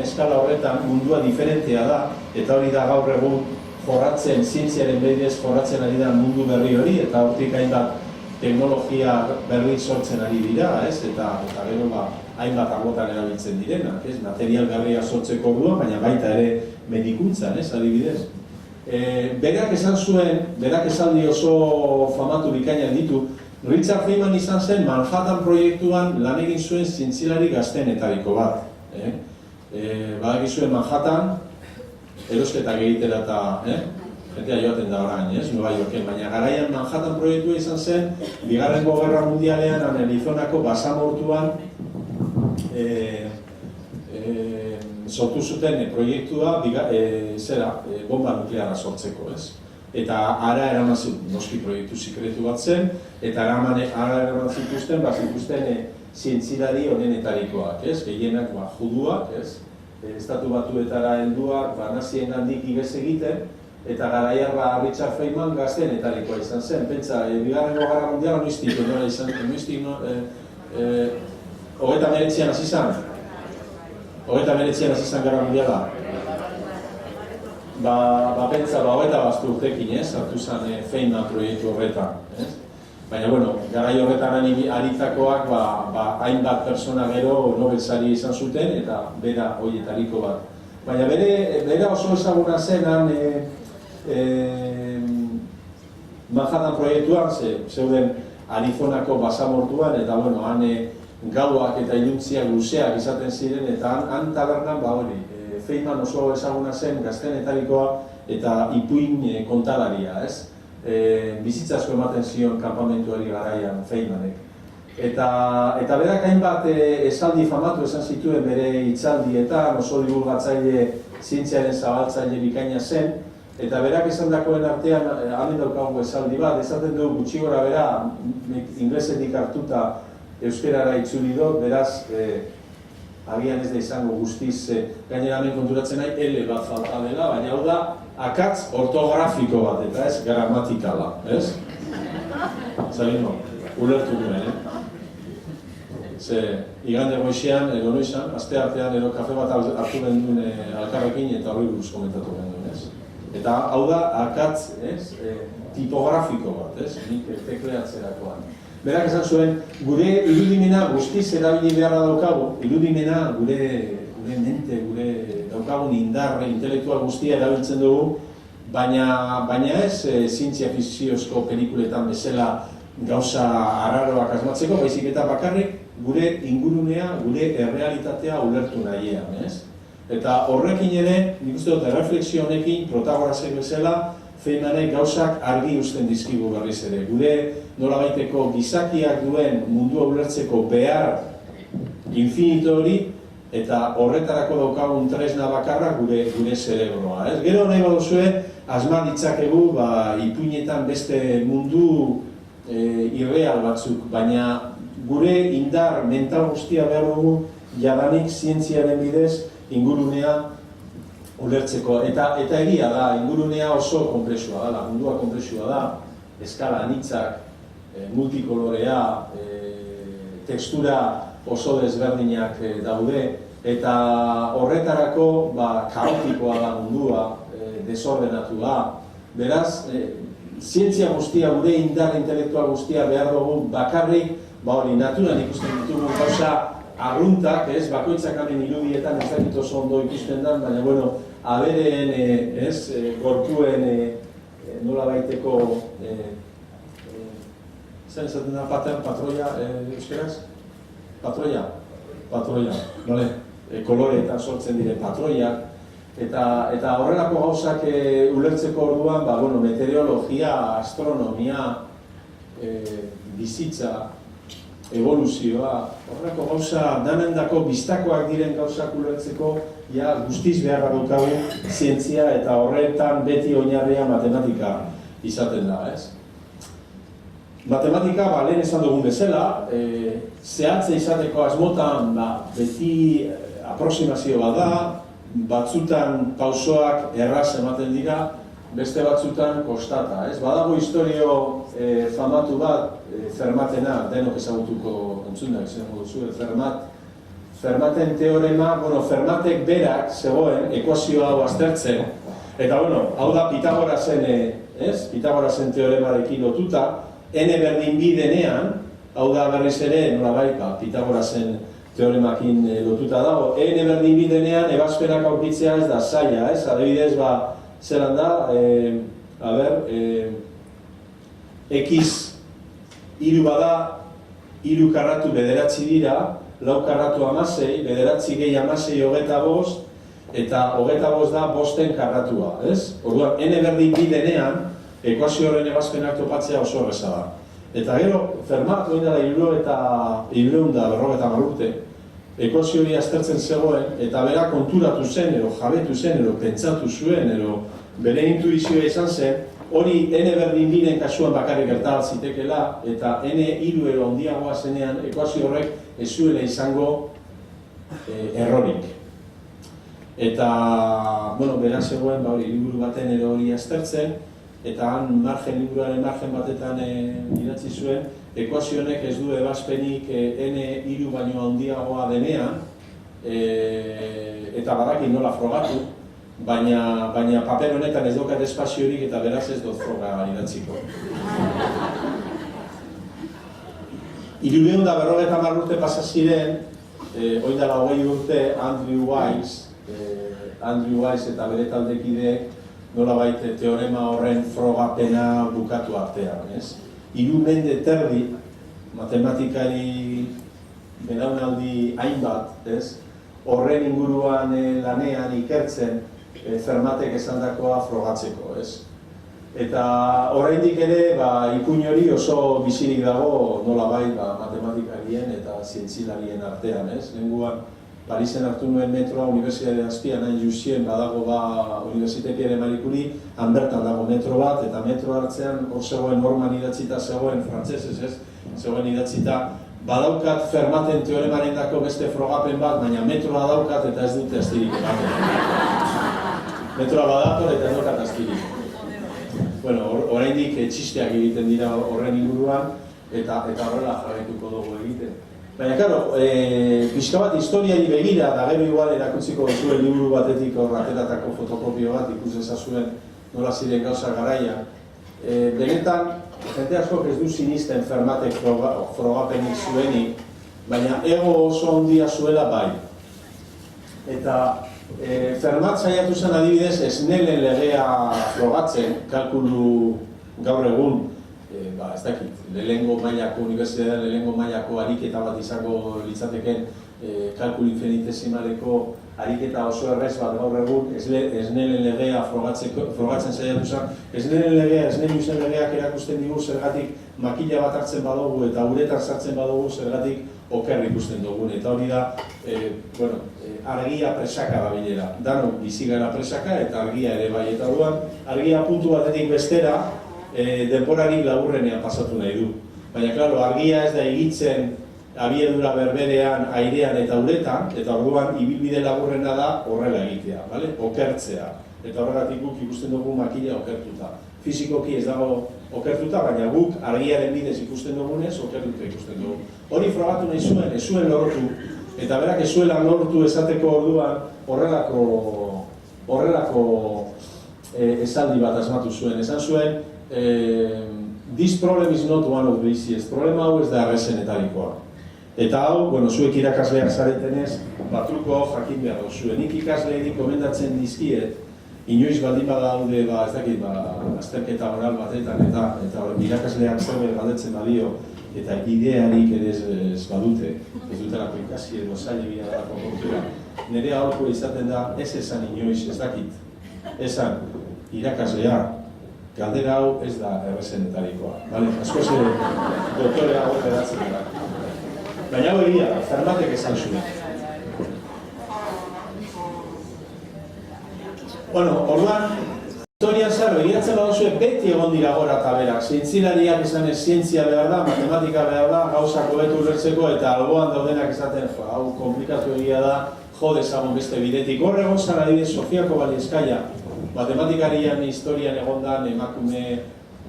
eskala horretan mundua diferentea da, eta hori da gaur egun jorratzen, zientziaren bidez jorratzen ari da mundu berri hori, eta hortik hainbat teknologia berri sortzen ari dira, ez? Eta gero hainbat arlotan erabiltzen direnak, ez? Material berria sortzeko orduan, baina baita ere medikuntzan, ez? Adibidez. Berak esan zuen, berak esaldi oso famatu bikainak ditu, Richard Feynman izan zen Manhattan proiektuan lan egin zuen zientzialari gazteenetariko bat. Badakizuen Manhattan, erosketak egitera eta jentea joaten da orain, Nueva Yorken, baina garaian Manhattan proiektua izan zen, Bigarrengo Gerra Mundialean Arizonako basamortuan sortu zuten proiektua bomba nuklearra sortzeko, ez? Eta ara eraman zituzten, noski proiektu sekretu bat zen, eta ara eraman zituzten, zientzilari honenetarikoak, ez? Gehienak juduak, ez? Estatu Batuetara helduak, nazien gandik igez egiten, eta garaiarra Richard Feynman gazteenetarikoa izan zen. Pentsa, Bigarrengo Gerra Mundiala noiztik, nola izan, noiztik, 39an hasi zan? 39an hasi zan Gerra Mundiala? Pentsa, 21 urtekin, hartu zen Feynman proiektu horretan. Baina, garai horretan aritakoak, hainbat persona gero Nobel sari izan zuten, eta bera horietariko bat. Baina bera oso ezaguna zen, Manhattan proiektuan, zeuden Arizonako basamortuan, eta han gauak eta iluntziak luzeak izaten ziren, eta han tabernan, Feynman oso ezaguna zen gazteenetarikoa eta ipuin kontalaria, ez? Bizitza asko ematen zion kanpamentuari garaian Feynmanek. Eta berak hainbat esaldi famatu esan zituen bere hitzaldietan, oso divulgatzaile, zientziaren zabaltzaile bikaina zen, eta berak esandakoen artean, hemen daukagu esaldi bat, esaten du gutxi gora bera, inglesetik hartuta euskerara itzuli dut, beraz, agian ez da izango guztiz, gainera hemen konturatzen nahi, L bat falta dela, baina hau da, akatz ortografiko bat, eta ez gramatikala, ez? Zabino, ulertu duen, Ze, igande goizean, edo noizan, aste artean edo kafe bat hartu behar duen alkarrekin eta hori buruz komentatu behar duen, ez? Eta hau da, akatz, tipografiko bat, ez? Nik tekleatzerakoan. Berak esan zuen, gure irudimena guztiz erabili beharra daukagu, irudimena gure mente, gure daukagun indarre, intelektual guztia erabiltzen dugu, baina ez zientzia fikziozko pelikuletan bezala gauza arraroak asmatzeko, baizik eta bakarrik gure ingurunea, gure errealitatea ulertu nahiean, ez? Eta horrekin ere, nik uste dut, erreflexio honekin, Protagorazek bezala, Feynmanek gauzak argi uzten dizkigu berriz ere. Gure nolabaiteko gizakiak duen mundua ulertzeko behar infinito hori, eta horretarako daukagun tresna bakarra gure zerebroa. Gero nahi baduzue, asma ditzakegu ipuinetan beste mundu irreal batzuk, baina gure indar mental guztia behar dugu jadanik zientziaren bidez ingurunea ulertzeko. Eta egia da, ingurunea oso konplexua da, mundua konplexua da, eskala anitzak, multikolorea, tekstura oso desberdinak daude, eta horretarako kaotikoa da mundua, desordenatua. Beraz, zientzia guztia, gure indar intelektual guztia behar dugu bakarrik, naturan ikusten ditugu gauza arruntak, bakoitzak hemen irudietan ez dakit oso ondo ikusten da, baina abereen, gorpuen nola baiteko, zen esaten da patroia, euskeraz? Patroia, koloreetan sortzen diren patroiak, eta horrelako gauzak ulertzeko orduan, meteorologia, astronomia, bizitza, evoluzioa, horrelako gauza, danendako biztakoak diren gauzak ulertzeko, guztiz beharra daukagu zientzia eta horretan beti oinarria matematika izaten da, ez? Matematika, lehen esan dugun bezala, zehatze izateko asmotan beti aproximazio bat da, batzutan pausoak erraz ematen dira, beste batzutan kostata, ez? Badago historio famatu bat, Fermatena, denok ezagutuko entzundak izango duzu, Fermaten teorema, Fermatek berak zegoen ekuazio hau aztertzen, eta hau da Pitagorasen teoremarekin lotuta, n berdin bi denean, hau da berriz ere, nolabait, Pitagorasen teoremakin lotuta dago, n berdin bi denean ebazpenak aurkitzea ez da zaila, ez? Adibidez, zelan da, x hiru bada, hiru karratu bederatzi dira, lau karratu 16, bederatzi gehi 16 25, eta 25 da bosten karratua, ez? Orduan, n berdin bi denean, ekuazio horren ebazpenak topatzea oso erreza da. Eta gero, Fermat, hori dara 350 urte, ekuazio hori aztertzen zegoen, eta bera konturatu zen, edo jabetu zen, edo pentsatu zuen, edo bere intuizioa izan zen, hori n berdin biren kasuan bakarrik gerta zitekela, eta n hiru edo handiagoa zenean, ekuazio horrek ez zuela izango errorik. Eta, bera zegoen, liburu baten edo hori aztertzen, eta han liburuaren margen batetan idatzi zuen, ekuazio honek ez du ebazpenik n hiru baino handiagoa denean, eta badaki nola frogatu, baina paper honetan ez daukat espaziorik eta beraz ez dut froga idatziko. 350 urte pasa ziren, orain dela 20 urte, Andrew Wise eta bere taldekideek nolabait teorema horren frogapena bukatu artean, ez? 3 mende terdi, matematikari belaunaldi hainbat, ez? Horren inguruan lanean ikertzen Fermatek esandakoa frogatzeko, ez? Eta oraindik ere, ipuin hori oso bizirik dago nolabait matematikarien eta zientzilarien artean, ez? Lehenguan Parisen hartu nuen metroa, Unibertsitate azpian hain jusien badago Université Pierre Marie Curie, han bertan dago metro bat, eta metro hartzean hor zegoen norman idatzita zegoen, frantsesez ez, zegoen idatzita, badaukat Fermaten teoremaren dako beste frogapen bat, baina metroa daukat eta ez dute astirik ematen. Metroa badator eta ez daukat astirik. Oraindik txisteak egiten dira horren inguruan, eta horrela jarraituko dugu egiten. Baina, karo, pixka bat historiari begira, da gero igual erakutsiko zuen liburu batetik ateratako fotokopio bat ikus ezazuen nola ziren gauza garaia. Benetan, jende askok ez du sinisten Fermatek frogapenik zuenik, baina ego oso handia zuela bai. Eta Fermat saiatu zen adibidez Snellen legea frogatzen, kalkulu gaur egun, ez dakit, lehengo mailako unibertsitatean, lehengo mailako ariketa bat izango litzateken kalkulu infinitesimaleko ariketa oso errez bat gaur egun, Snellen legea frogatzen saiatu zen. Snellen legeak erakusten digu zergatik makila bat hartzen badugu eta uretan sartzen badugu zergatik oker ikusten dugun. Eta hori da, argia presaka da bilera. Danok bizi gara presaka eta argia ere bai. Eta orduan, argia puntu batetik bestera, denborarik laburrenean pasatu nahi du. Baina, klaro, argia ez da egitzen abiedura berberean, airean eta uretan, eta orduan ibilbide laburrena da horrela egitea, okertzea. Eta horregatik guk ikusten dugu makila okertuta. Fizikoki ez dago okertuta, baina guk argiaren bidez ikusten dugunez, okertuta ikusten dugu. Hori frogatu nahi zuen, ez zuen lortu, eta berak ez zuela lortu esateko orduan horrelako esaldi bat asmatu zuen. Esan zuen, this problem is not one of the easiest. Problema hau ez da errezenetarikoa. Eta hau, zuek irakasleak zaretenez, truko hau jakin behar duzue. Nik ikasleerik komendatzen dizkiet, inoiz baldin badaude, ez dakit, azterketa oral batetan, eta irakasleak zerbait galdetzen badio, eta idearik ere ez badute, ez dutelako ikasi edo zaila bila dalako kontura. Nire aholku izaten da, ez esan inoiz, ez dakit. Esan, irakaslea, galdera hau ez da errezenetarikoa. Asko ere, doktorea hau pedatzen dira. Baina hau egia, Fermatek esan zuen. Orduan, historian zer, begiratzen baduzue beti egon dira gora eta berak. Zientzilariak esanez zientzia behar da, matematika behar da, gauzak hobetu ulertzeko eta alboan daudenak esaten, hau komplikatu egia da, jo dezagun beste bidetik. Hor egon zara adibidez Sofiako Baliezkaia, matematikarian historian egondan emakume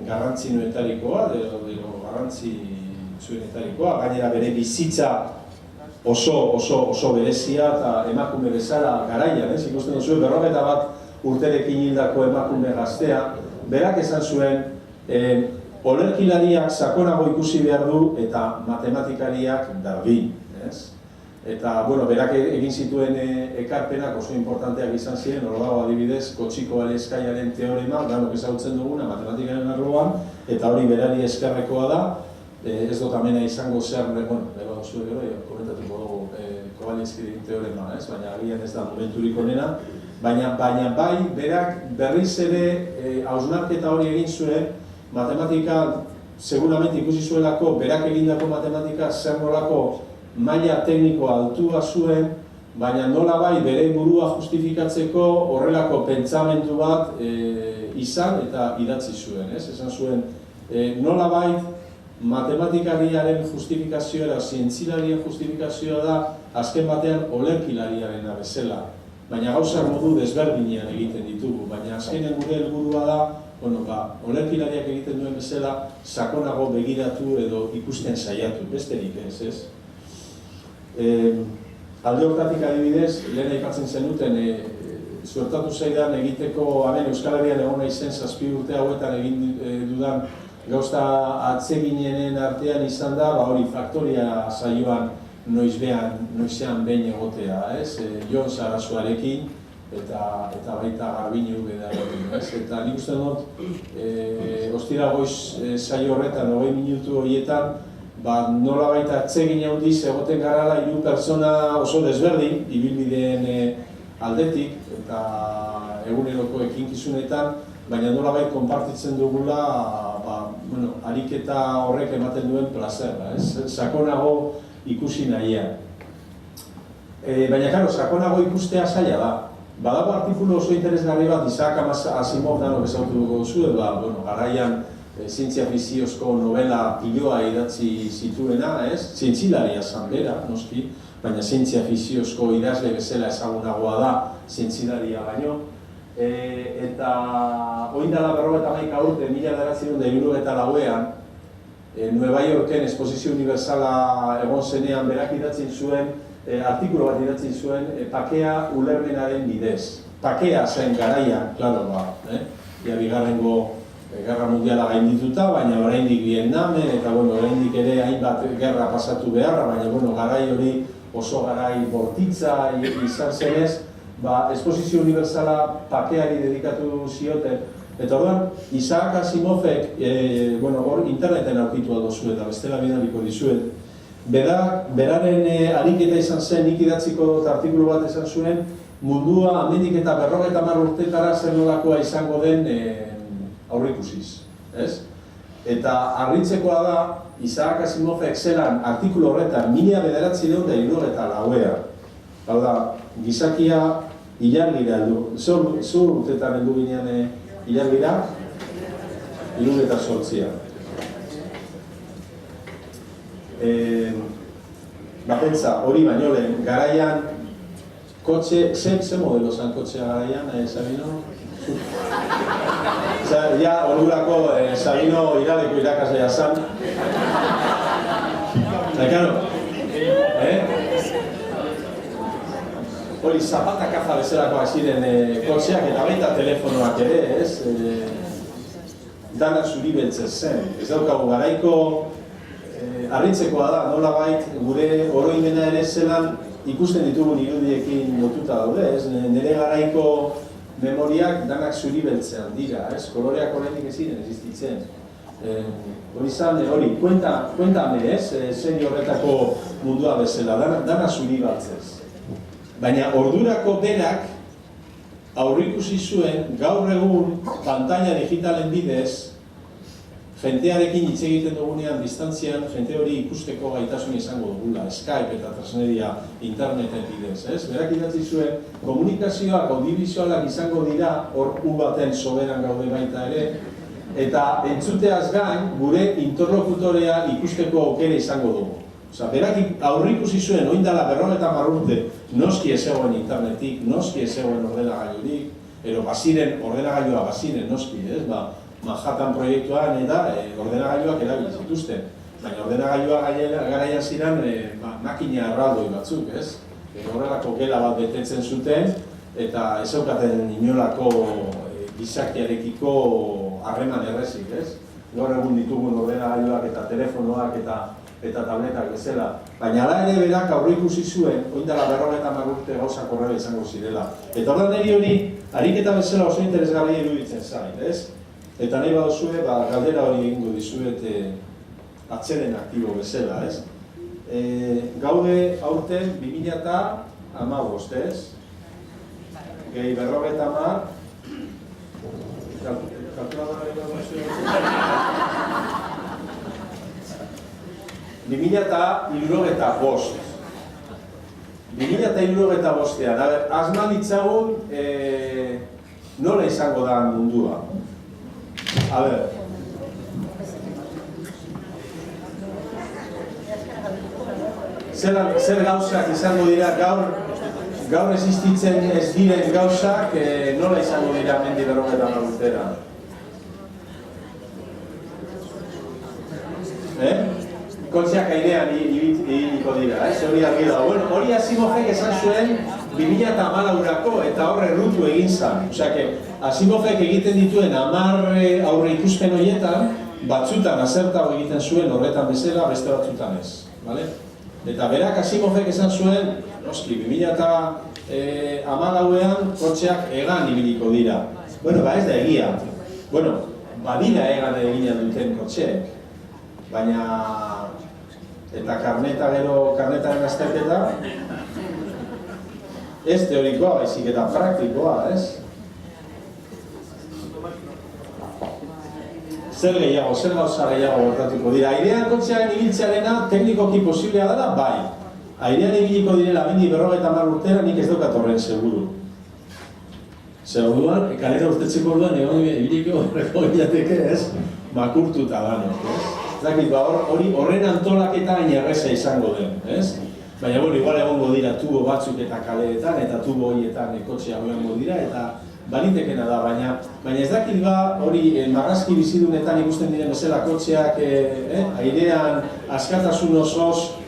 garrantzinuetarikoa, garrantzi zuenetarikoa, gainera bere bizitza oso berezia eta emakume bezala garaian, ikusten duzu, 41 urterekin hildako emakume gaztea, berak esan zuen, olerkilariak sakonago ikusi behar du eta matematikariak berdin, ez? Eta, bueno, berak egin zituen ekarpenak oso importanteak izan ziren, hor dago adibidez, Cauchy-Kovalevskaiaren teorema, danok ezagutzen duguna matematikaren arloan, eta hori berari eskerrekoa da, ez dut amena izango zer, bueno, komentatuko dugu Kovalevskaiaren teorema, baina agian ez da momenturik onena, baina bai, berak berriz ere hausnarketa hori egin zuen, matematika, seguramente ikusi zuelako, berak egindako matematika zer nolako maila teknikoa altua zuen, baina nolabai bere burua justifikatzeko horrelako pentsamendu bat izan eta idatzi zuen, esan zuen nolabait matematikariaren justifikazioa, zientzilarien justifikazioa da azken batean olerkilariaren bezala, baina gauza modu desberdinean egiten ditugu, baina azkenen gure helburua da, olerkilariak egiten duen bezala sakonago begiratu edo ikusten saiatu, besterik ez? Alde hortatik adibidez, lehen aipatzen zenuten, suertatu zaidan egiteko, hemen Euskal Herrian egon nahi zen 7 urte hauetan egin dudan gauza atseginenen artean izan da, hori faktoria saioan noizean behin egotea, Jon Sarasuarekin eta baita Garbiñu bedarekin, eta nik uste dut, ostira goiz saio horretan, 20 minutu horietan, nola baita atsegin handiz egoten garala 3 pertsona oso desberdin, ibilbideen aldetik eta eguneroko ekinkizunetan, baina nola baita konpartitzen dugula ariketa horrek ematen duen plazerra, sakonago ikusi nahian. Baina, karo, sakonago ikustea zaila da. Badago artikulu oso interesgarri bat, Isaac Asimov danok ezagutuko duzu, garaian zientzia fiziozko novela piloa idatzi zituena, zientzilaria zan bera, noski, baina zientzia fiziozko idazle bezala ezagunagoa da zientzilaria baino. Eta oindala 51 urte, 1974an, Nueva Yorken Esposizio Universala egon zenean berak idatzen zuen, artikulu bat idatzen zuen, pakea ulermenaren bidez. Pakea zen garaian, klaro, bigarrengo Gerra Mundiala gaindituta, baina oraindik Vietnamen, eta oraindik ere hainbat gerra pasatu beharra, baina garai hori oso garai bortitza izan zenez, Esposizio Universala pakeari dedikatu zioten. Eta orduan, Isaac Asimovek, hor interneten aurkitu duzu eta bestela bidaliko dizuet, beraren ariketa izan zen, nik idatziko dut artikulu bat esan zuen, mundua amendik eta 50 urtetara zer nolakoa izango den aurrikusiz, Eta harritzekoa da, Isaac Asimovek zelan artikulu horretan 1974. Hau da, gizakia ilargira heldu. Zur urtetan heldu ginean ilargira? 78. Batentza, hori baino lehen, garaian kotxe, ze modelo zan kotxea garaian, Sabino? Ja, orduako Sabino iraleko irakaslea zan. Eta, hori zapata kaza bezalakoak ziren kotxeak eta baita telefonoak ere, dana zuri beltzen zen. Ez daukagu garaiko harritzekoa da, nola bait, gure oroimena ere zelan ikusten ditugun irudiekin lotuta daude, nire garaiko memoriak danak zuri beltzean dira, koloreak oraindik ez ziren existitzen. Hori zan, kuentame, zein horretako mundua bezala, dana zuri baltzez. Baina ordurako berak aurrikusi zuen gaur egun pantalla digitalen bidez jentearekin hitz egiten dugunean distantzian jente hori ikusteko gaitasun izango dugula, Skype eta transmedia interneten bidez, Berak idatzi zuen, komunikazioak audiovisualak izango dira hor baten soberan gaude baita ere, eta entzuteaz gain gure interlokutorea ikusteko aukera izango dugu. Berak aurrikusi zuen, oindala 50 urte, noski ez zegoen internetik, noski ez zegoen ordenagailurik, ero baziren, ordenagailua baziren, noski, Manhattan proiektuan eta ordenagailuak erabili zituzten. Baina ordenagailua garaian ziren makina erraldoi batzuk, horrelako gela bat betetzen zuten eta ez zeukaten inolako gizakiarekiko harreman errezik, gaur egun ditugun ordenagailuak eta telefonoak eta tabletak bezala. Baina hala ere berak aurreikusi zuen, orain dela 50 urte gauzak horrela izango zirela. Eta orduan niri hori, ariketa bezala oso interesgarria iruditzen zait, ez? Eta nahi baduzue, galdera hori egingo dizuet atzeden aktibo bezala, ez? Gaude aurten 2015, ez? Gehi 50, kalkuladora egingo dizuet. 2075. 2075an, asma ditzagun nola izango da mundua. A ber. Zer gauzak izango dira gaur existitzen ez diren gauzak nola izango dira hemendik 50 urtera? Kotxeak airean ibiliko dira, hori argi da. Hori Asimovek esan zuen 2014 eta horre errutu egin zen. Osea, Asimovek egiten dituen 10 aurre ikusten horietan, batzutan azertago egiten zuen horretan bezala, beste batzutan ez. Eta berak Asimovek esan zuen, noski, 2014an kotxeak egan ibiliko dira. Ez da egia. Badira egan eginen duten kotxeek. Baina, eta karnetaren azterketa, ez teorikoa, baizik eta praktikoa, ez? Zer gehiago, zer gauza gehiago gertatuko dira. Airean kotxearen ibiltzearena teknikoki posiblea dela, bai. Airean ibiliko direla hemendik 50 urtera nik ez daukat horren seguru. Zer orduan, kalera urtetzeko orduan egon ibiliko horreko bilateke, ez? Makurtuta danok, ez? Horren antolaketa hain erreza izango den, ez? Baina, igual egongo dira tubo batzuk eta kaleetan, eta tubo horietan kotxea egongo dira, eta balitekena da, baina ez dakit hori marrazki bizidunetan ikusten diren bezala kotxeak airean askatasun osoz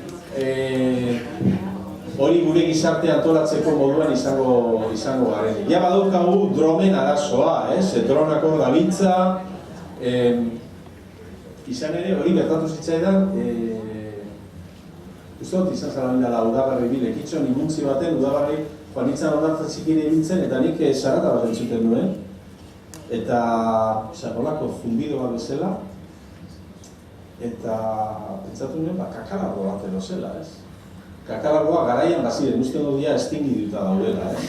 hori gure gizartea antolatzeko moduan izango garen. Ja badaukagu dronen arazoa, ez? Dronak hor gabiltza, izan ere, hori gertatu zitzaidan, uste dut izan zara bindala udabarri bilekitxon, imuntzi baten udabarri joan nintzen ondartzen txikire ibiltzen, eta nik zarata bat entzuten nuen. Eta, holako zumbido bat bezala, eta pentsatu nuen, kakalargo bat edo zela, ez? Kakalargoa garaian baziren, uste dut dia estingituta daudela, ez?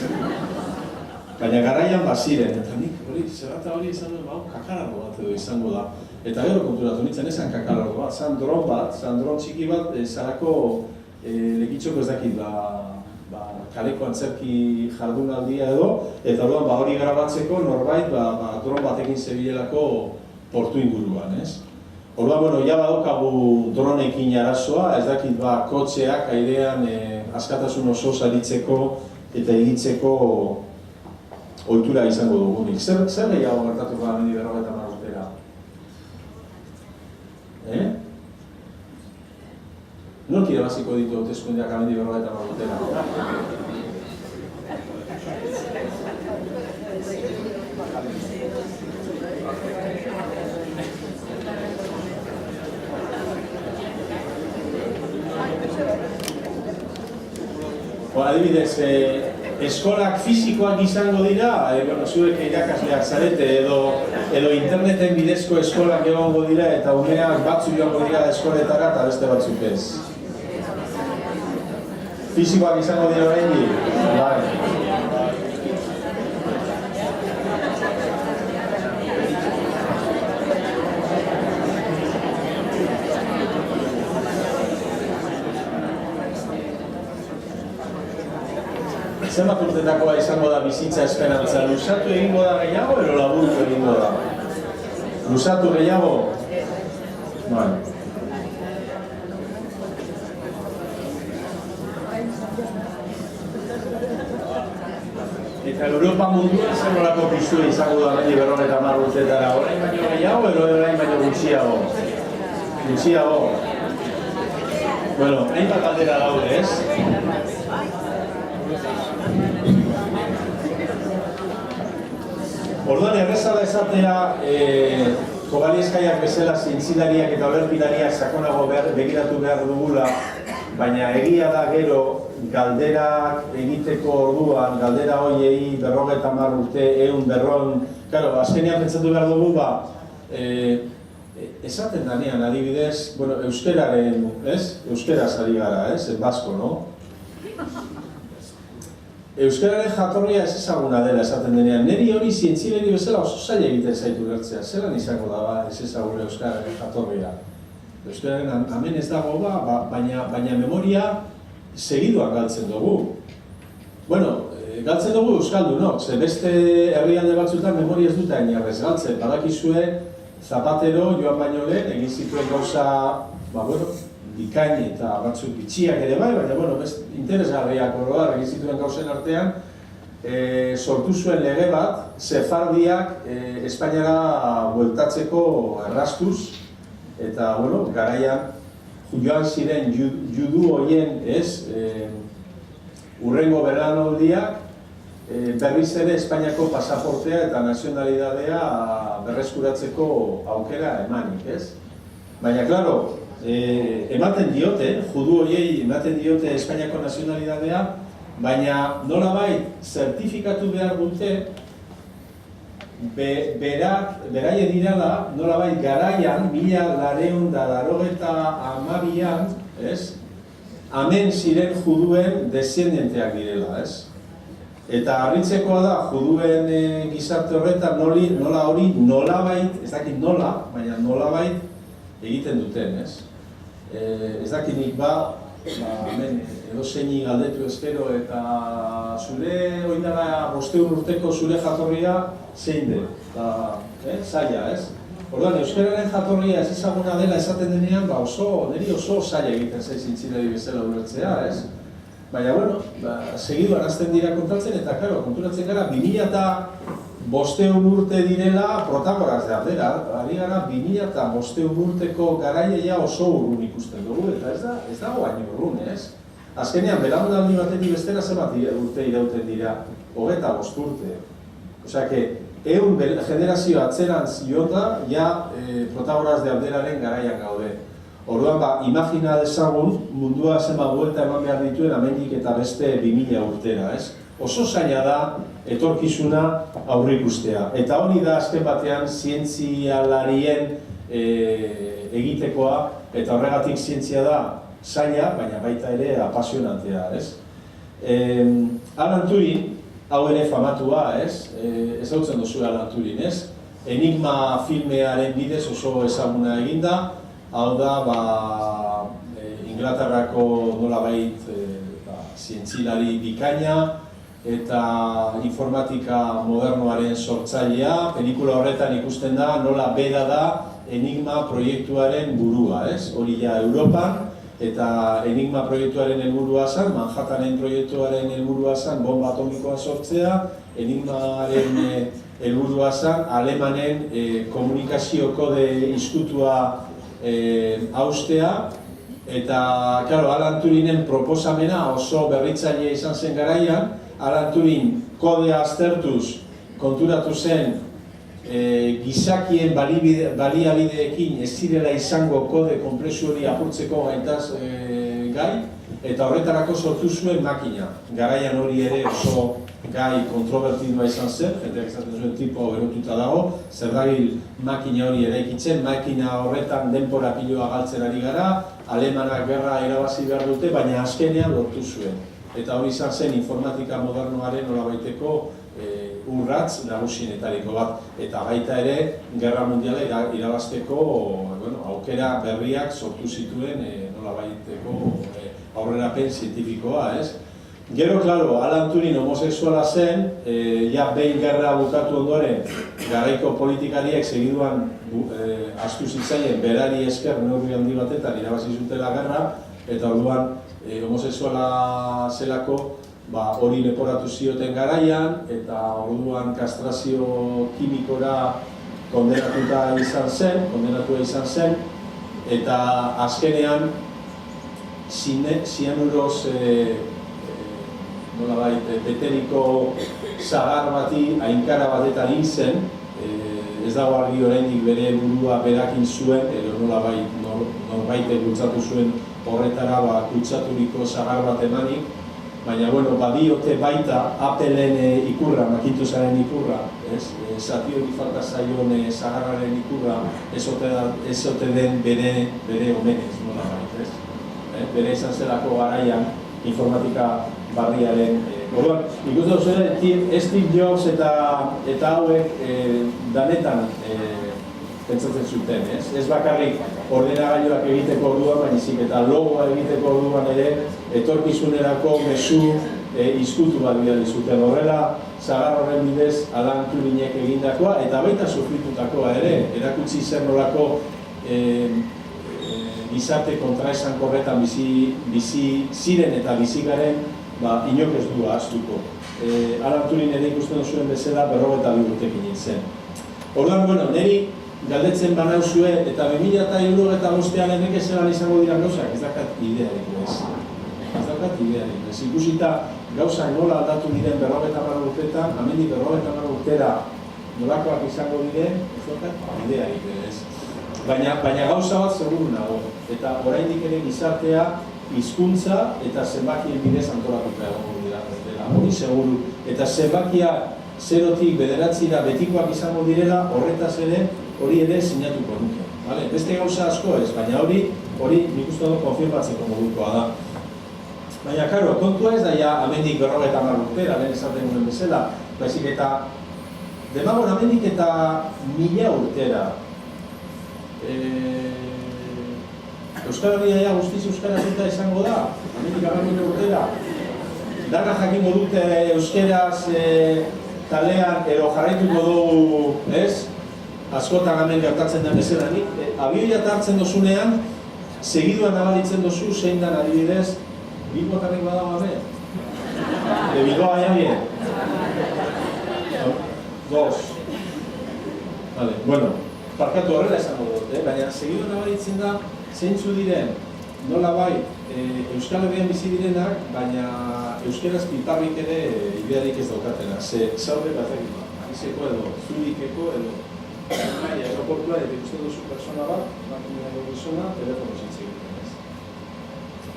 Baina garaian baziren, eta nik zarata hori izan duen, kakalargo bat edo izango da. Eta gero konturatu nintzen esan kakalargo bat, zan dron txiki bat, zarako lekitxoko ez dakit, kaleko antzerki jardunaldia edo, eta orduan hori grabatzeko norbait dron batekin zebilelako portu inguruan, ez? Orduan, ja badaukagu dronekin arazoa, ez dakit kotxeak airean askatasun oso aritzeko eta egitzeko ohitura izango dugunik. Zer gehiago gertatuko da hemendik 50 urtera? Nork irabaziko ditu hauteskundeak hemendik 50 urtera? Adibidez, eskolak fisikoak izango dira, zuek irakasleak zarete edo interneten bidezko eskolak egongo dira eta umeak batzu joango dira eskoletara eta beste batzuk ez. Fisikoak izango dira oraindik? Zenbat urtetakoa izango da bizitza esperantza? Luzatu egingo da gehiago edo laburtu egingo da? Luzatu gehiago? Bai. Eta Europa munduan zer nolako piztua izango da hemendik 50 urtetara? Orain baino gehiago edo orain baino gutxiago? Gutxiago? Bueno, hainbat galdera daude, ez? Orduan erreza da esatea Kobalieskaia bezala zientzilariak eta olerkilariak sakonago begiratu behar dugula, baina egia da gero galderak egiteko orduan, galdera hoiei 50 urte, 100, claro, azkenean pentsatu behar dugu, esaten danean adibidez, bueno, euskeraren, ez? Euskeraz ari gara, ez? En basko, no? Euskararen jatorria ez ezaguna dela esaten denean. Neri hori zientzileri bezala oso zaila egiten zaitu gertzea. Zelan izango da ez ezaguna euskararen jatorria. Euskararen hemen ez dago baina memoria segiduan galtzen dugu. Bueno, galtzen dugu euskaldunok, ze beste herrialde batzuetan memoria ez dute ainarrez galtzen. Badakizue Zapatero joan baino lehen egin zituen gauza, bikain eta batzuk bitxiak ere bai, baina bueno, interesgarriak oroar egin zituen gauzen artean, sortu zuen lege bat, sefardiak Espainiara bueltatzeko erraztuz, eta bueno, garaian joan ziren judu horien, hurrengo belaunaldiak berriz ere Espainiako pasaportea eta nazionalidadea berreskuratzeko aukera emanik, ez? Baina, klaro, ematen diote, judu horiei ematen diote Espainiako nazionalidadea, baina nolabait zertifikatu behar dute beraien dirala, nolabait garaian, 1982an, ez? Hemen ziren juduen deszendenteak direla, ez? Eta harritzekoa da, juduen gizarte horretan nola hori nolabait, ez dakit nola, baina nolabait egiten duten, ez? Ez dakit nik hemen edozeini galdetu ezkero eta zure oindala 500 urteko zure jatorria zein den, zaila, ez? Orduan, euskararen jatorria ez ezaguna dela esaten denean, niri oso zaila egiten zientzilari bezala ulertzea, ez? Baina, bueno, segiduan hasten dira kontatzen eta, claro, konturatzen gara, 2500 urte direla protagoraz de aldera. Ari gara, 2500 urteko garaia oso urrun ikusten dugu, eta ez dago baino urrun, ez? Azkenean, belaunaldi batetik bestera zenbat urte irauten dira, 25 urte. Osea, que 100 generazio atzerantz jota, ja protagoraz de alderaren garaian gaude. Orduan, imagina dezagun mundua zenbat buelta eman behar dituen hemendik eta beste 2000 urtera, ez? Oso zaila da etorkizuna aurreikustea. Eta hori da azken batean zientzialarien egitekoa, eta horregatik zientzia da zaila, baina baita ere apasionantea, ez? Alan Turing, hau ere famatua, ez? Ezagutzen duzu Alan Turing, ez? Enigma filmearen bidez oso ezaguna eginda, hau da, Inglaterrako nolabait zientzilari bikaina eta informatika modernoaren sortzailea. Pelikula horretan ikusten da nola bera da Enigma proiektuaren burua, ez? Hori ja Europan, eta Enigma proiektuaren helburua zen, Manhattanen proiektuaren helburua zen bomba atomikoa sortzea, Enigmaren helburua zen alemanen komunikazio kode izkutua haustea, eta, claro, Alan Turingen proposamena oso berritzailea izan zen garaian. Alan Turing kodea aztertuz konturatu zen gizakien baliabideekin ez zirela izango kode konplexu hori apurtzeko gaitaz gai, eta horretarako sortu zuen makina. Garaian hori ere oso gai kontrovertidua izan zen, jendeak esaten zuen tipo erotuta dago, zer dabil makina hori eraikitzen, makina horretan denbora piloa galtzen ari gara, alemanak gerra irabazi behar dute, baina azkenean lortu zuen. Eta hori izan zen informatika modernoaren nolabaiteko urratz nagusienetariko bat. Eta baita ere, Gerra Mundiala irabazteko aukera berriak sortu zituen nolabaiteko aurrerapen zientifikoa, ez? Gero, klaro, Alan Turing homosexuala zen, ja behin gerra bukatu ondoren, garaiko politikariek segiduan astu zitzaien berari esker neurri handi batetan irabazi zutela gerra, eta orduan homosexuala zelako hori leporatu zioten garaian, eta orduan kastrazio kimikora kondenatua izan zen, eta azkenean zianuroz beteriko zagar bati, ainkara batetan hil zen, ez dago argi oraindik bere burua berakin zuen, edo norbaitek bultzatu zuen horretara kutsaturiko sagar bat emanik, baina, badiote baita Appleen ikurra, Macintosharen ikurra, zati hori falta zaion sagarraren ikurra, ez ote den bere omenez, nola baita, bere izan zelako garaian informatika barriaren. Orduan, ikusten duzu Steve Jobs eta hauek danetan pentsatzen zuten, ez bakarrik ordenagailuak egiteko orduan, baizik eta logoa egiteko orduan ere etorkizunerako mezu izkutu bat bidali zuten. Horrela, sagar horren bidez Alan Turingek egindakoa eta baita sufritutakoa ere, erakutsi zer nolako gizarte kontraesan korretan bizi ziren eta bizi garen, inok ez du ahaztuko. Alan Turing ere ikusten zuen bezala 42 urtekin hil zen. Orduan, niri galdetzen banauzue eta 2075ean enrike zelan izango dira gauzak, ez dakat idearik ez. Ez dakat idearik ez. Ikusita gauzak nola aldatu diren 50 urteetan, amendik 50 urtera nolakoak izango diren, ez dakat idearik ez. Baina gauza bat seguru nago, eta oraindik ere gizartea hizkuntza eta zenbakien bidez antolatuta egongo dira, hori seguru. Eta zenbakiak 0-tik 9ra betikoak izango direla, horretaz ere, hori ere sinatuko nuke. Beste gauza asko ez, baina hori nik uste dut konfirmatzeko modukoa da. Baina, karo, kontua ez da ja amendik 50 urtera, lehen esaten nuen bezala, baizik eta demagon amendik eta 1000 urtera. Euskal Herria guztiz euskarazita izango da, amendik 1000 urtera. Dana jakingo dute euskaraz talean, edo jarraituko dugu, ez? Askotan hemen gertatzen den bezalanik. Abioia hartzen dozunean, segiduan nabaritzen dozu, zein dan adibidez, Bilbotarrik badago gabe? Bilboa jaien? Dos. Bueno, parkatu horrela esango dut, baina segiduan nabaritzen da, zeintzu diren, nola bai, Euskal Herrian bizi direnak, baina euskaraz piparrik ere idearik ez daukatena. Zaude batak izeko edo, zurikeko edo, aeroportua eta ikusten duzu persona bat, makina edo gizona, telefono hitz egiten ez.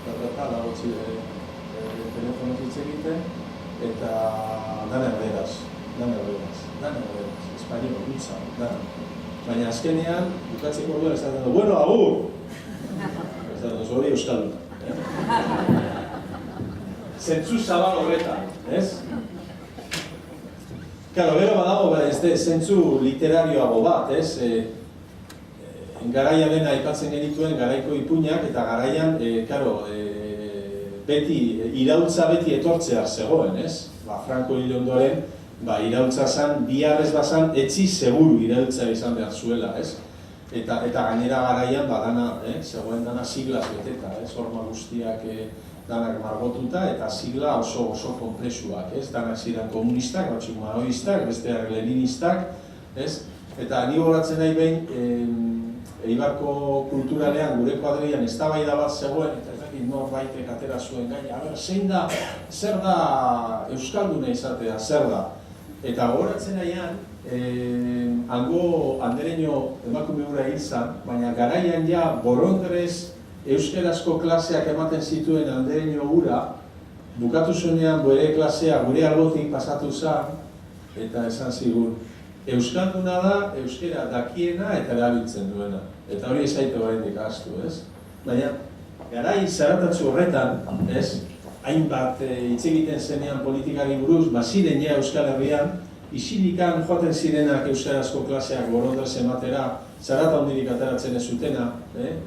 Eta dago telefono hitz egiten, eta dana erderaz, espainiol, gutza, dana. Baina azkenean, bukatzeko orduan esaten du, bueno, agur! Esaten du, hori euskalduna. Zentzu zabal horretan, ez? Karo, gero badago zentzu literarioago bat, ez? Garaia dena aipatzen genituen garaiko ipuinak eta garaian, beti, iraultza beti etortzea zegoen, ez? Franco hil ondoren, iraultza zan, biharrez bazan, etzi seguru iraultza izan behar zuela, ez? Eta gainera garaian, zegoen dana siglaz beteta, ez? Horma guztiak danak margotuta eta sigla oso komplexuak, ez? Danak ziren komunistak, batzuk maoistak, besteak leninistak, ez? Eta ni gogoratzen nahi behin, Eibarko kulturalean, gure kuadrian eztabaida bat zegoen, eta ez dakit norbaitek atera zuen gaina, zer da euskalduna izatea, zer da? Eta gogoratzen nahian, hango andereño emakume hura hil zan, baina garaian ja borondrez euskarazko klaseak ematen zituen andereño hura, bukatu zuenean bere klasea gure albotik pasatu zan, eta esan zigun, euskalduna da, euskara dakiena eta erabiltzen duena. Eta hori ezaitu oraindik ahaztu, ez? Baina, garai zaratatzu horretan, ez? Hainbat hitz egiten zenean politikari buruz, ziren ja Euskal Herrian, isilikan joaten zirenak euskarazko klaseak borondrez ematera, zarata hondirik ateratzen ez zutena,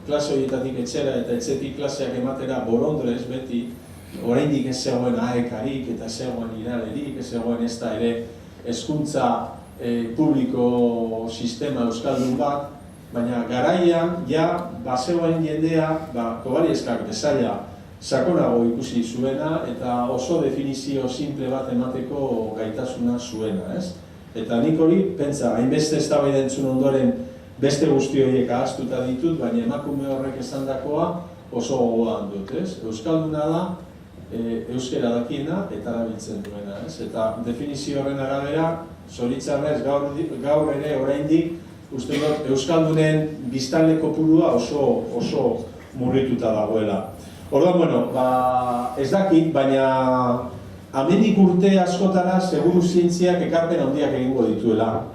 klase horietatik etxera eta etxetik klaseak ematera borondrez beti, oraindik ez zegoen aekarik eta ez zegoen iralerik, ez zegoen ez da ere hezkuntza publiko sistema euskaldun bat, baina garaian, ja, bazegoen jendea, Kobarieskak bezaila sakonago ikusi zuena eta oso definizio simple bat emateko gaitasuna zuena, ez? Eta nik hori, pentsa, hainbeste eztabaida entzun ondoren beste guzti horiek ahaztuta ditut, baina emakume horrek esandakoa oso gogoan dut, ez? Euskalduna da, euskera dakiena eta erabiltzen duena, ez? Eta definizio horren arabera, zoritxarrez gaur ere oraindik uste dut euskaldunen biztanle kopurua oso murrituta dagoela. Orduan, bueno, ez dakit, baina amendik urte askotara seguru zientziak ekarpen handiak egingo dituela.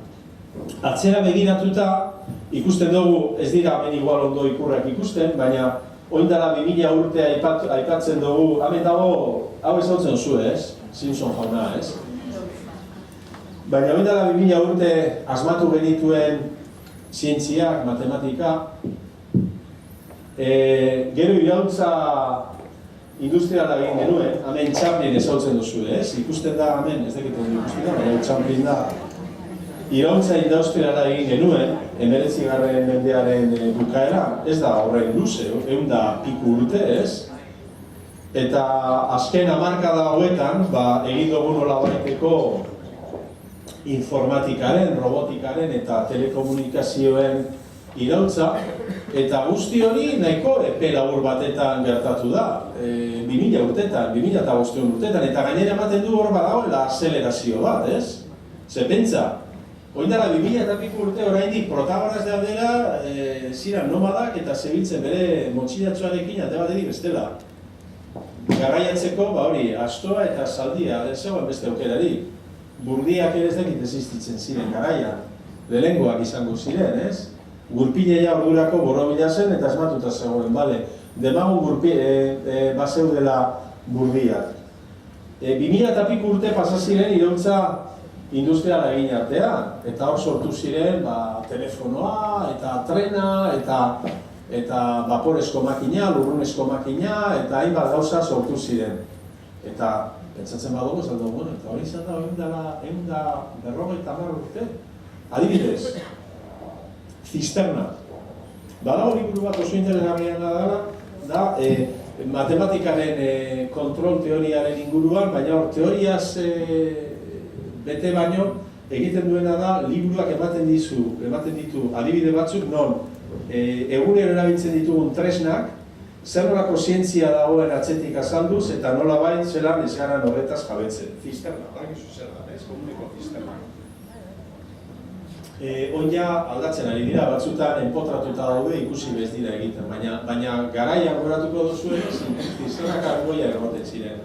Atzera begiratuta ikusten dugu, ez dira hemen igual ondo ikurrak ikusten, baina oindala 2000 urte aipatzen dugu, hemen dago, hau ezagutzen zu, ez? Simpson jauna, ez? Baina oindala 2000 urte asmatu genituen zientziak, matematika, gero iraultza industriala egin genuen, hemen Chaplin ezagutzen duzu, ez? Ikusten da hemen, ez dakit ondo ikusten da, baina Chaplin da. Iraultza industriala egin genuen, 19. mendearen bukaera, ez da horrein luze, 100 piku urte, ez? Eta azken hamarkada hauetan, egin dugu nolabaiteko informatikaren, robotikaren eta telekomunikazioen iraultza, eta guzti hori nahiko epe labur batetan gertatu da, 2000 urtetan, 2005 urtetan, eta gainera ematen du hor badagoela azelerazio bat, ez? Ze pentsa, oindala 2000 eta piku urte oraindik Protagoras daudela, ziren nomadak eta zebiltzen bere motxilatxoarekin ate batetik bestela. Garraiatzeko, hori, astoa eta zaldia, zegoen beste aukerari. Burdiak ere ez dakit existitzen ziren garaian, lehengoak izango ziren, ez? Gurpileia ordurako borrobila zen eta asmatuta zegoen, bale. Demagun bazeudela burdiak. 2000 eta piku urte pasa ziren iraultza industriala egin artean, eta hor sortu ziren telefonoa, eta trena, eta vaporezko makina, lurrunezko makina, eta hainbat gauza sortu ziren. Eta pentsatzen badugu, ez aldo, bueno, eta hori izan da, 150 urte. Adibidez, zisterna. Badago liburu bat oso interesgarriena da matematikaren kontrol teoriaren inguruan, baina hor teoriaz bete baino, egiten duena da, liburuak ematen ditu adibide batzuk, non egunero erabiltzen ditugun tresnak, zer nolako zientzia dagoen atzetik azalduz, eta nola bain zelan ez gara horretaz jabetzen. Zisterna, badakizu zer da, ez? Komuneko zisterna. Oin ja aldatzen ari dira, batzutan enpotratuta daude ikusi bez dira egiten, baina garaian goratuko duzuen, zisternak argoia egoten ziren.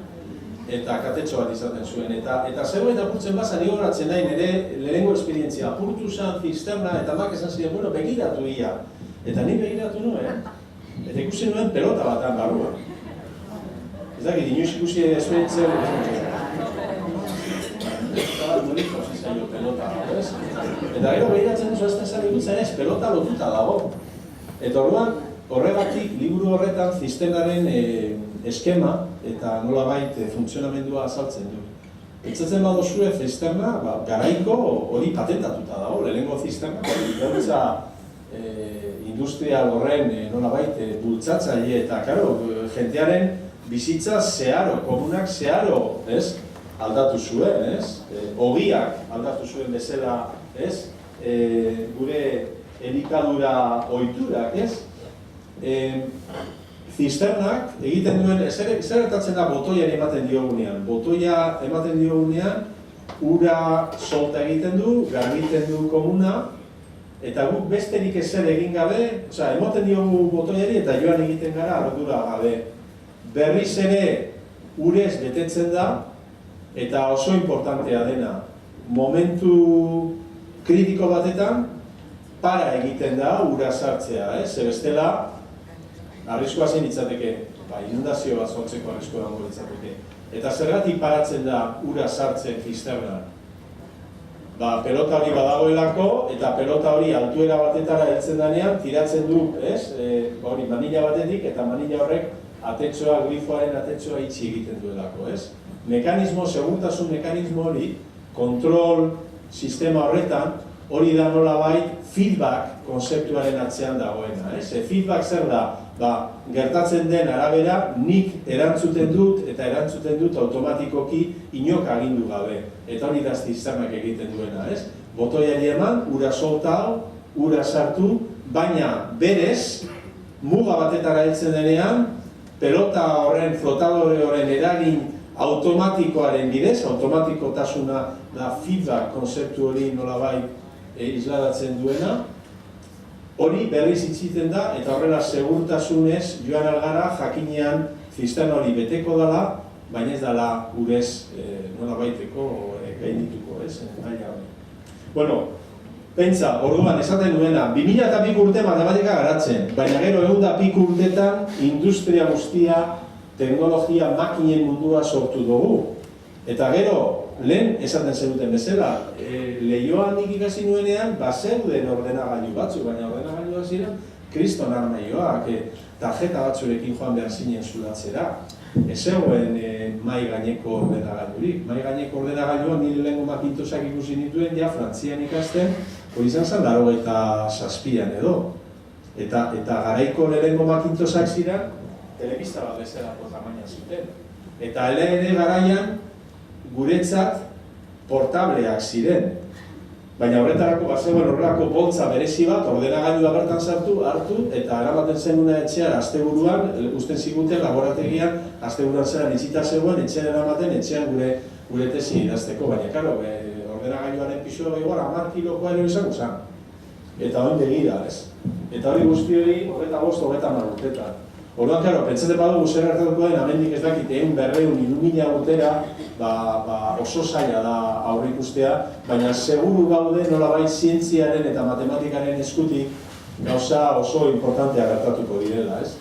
Eta katetxo bat izaten zuen, eta zegoen apurtzen bazan igoratzen nahi nire lehenengo esperientzia. Apurtu zen zisterna eta mak esan ziren, bueno, begiratu ia. Eta ni begiratu nuen, eta ikusi nuen pelota batan barruan. Ez dakit, inoiz ikusi esperientzia noliko zizaio pelota, ez? Eta gero begiratzen duzu azten zari ikutzen ez, pelota lotuta dago. Eta orduan, horregatik, liburu horretan zisternaren eskema eta nolabait funtzionamendua azaltzen du. Pentsatzen baduzue zisterna, garaiko hori patentatuta dago, lehenengo zisterna, iraultza industrial horren nolabait bultzatzaile eta, karo, jentearen bizitza zeharo, komunak zeharo, ez? Aldatu zuen, ez? Ogiak aldatu zuen bezala, ez? Gure elikadura ohiturak, ez? Zisternak egiten duen, zer gertatzen da botoiari ematen diogunean? Botoia ematen diogunean, ura solta egiten du, garbiten du komuna, eta guk besterik ezer egin gabe, ematen diogu botoiari eta joan egiten gara ardura gabe. Berriz ere urez betetzen da, eta oso importantea dena, momentu kritiko batetan, para egiten da ura sartzea, ze bestela, arriskoa zein litzateke, inundazio bat sortzeko arriskoa dago litzateke. Eta zergatik paratzen da ura sartzen zisterna? Pelota hori badagoelako, eta pelota hori altuera batetara heltzen denean, tiratzen du, hori manila batetik, eta manila horrek atetxoa, grifoaren atetxoa itxi egiten duelako, Mekanismo, segurtasun mekanismo hori, kontrol sistema horretan, hori da nolabait feedback konzeptuaren atzean dagoena, Feedback zer da? Gertatzen den arabera nik erantzuten dut eta erantzuten dut automatikoki inok agindu gabe. Eta hori da zisternak egiten duena, Botoiari eman, ura solta hau, ura sartu, baina berez, muga batetara heltzen denean, pelota horren, flotadore horren eragin automatikoaren bidez, automatikotasuna da feedback konzeptu hori nolabait isladatzen duena, hori berriz itziten da, eta horrela segurtasunez joan algara jakinean zistema hori beteko dela, baina ez dela urez nolabaiteko gaindituko, ez? Bueno, pentsa, orduan esaten duena, 2000 urte matematika garatzen, baina gero 100 urtetan industria guztia, teknologia, makinen mundua sortu dugu. Eta gero, lehen esaten zenuten bezala, lehioan nik ikasi nuenean, bazeuden ordenagailu batzu, baina ordenagailuak ziren kriston armaioak, tarjeta batzurekin joan behar zinen zulatzera. Ez zegoen mai gaineko ordenagailurik. Mai gaineko ordenagailuan nire lehenko Macintoshak ikusi nituen, ja Frantzian ikasten, hori izan zen 87an edo. Eta garaiko lehenko Macintoshak ziren, telebista bat bezalako tamaina zuten. Eta ere garaian, guretzat portableak ziren. Baina horretarako bazegoen horrelako boltza berezi bat, ordenagailua bertan sartu, hartu, eta eramaten zenuna etxean asteburuan, usten ziguten laborategian, asteburuan zelan itxita zegoen, etxean eramaten, etxean gure tesi idazteko. Baina, karo, ordenagailuaren pisua igual 10 kilokoa ere izango zen. Eta hori begira, ez? Eta hori guzti hori, 25-30 urtetan. Orduan, karo, pentsatzen badugu zer gertatuko den, amendik ez dakit, 100-200 urtera, oso zaila da aurreikustea, baina seguru gaude nolabait zientziaren eta matematikaren eskutik gauza oso importantea gertatuko direla, ez?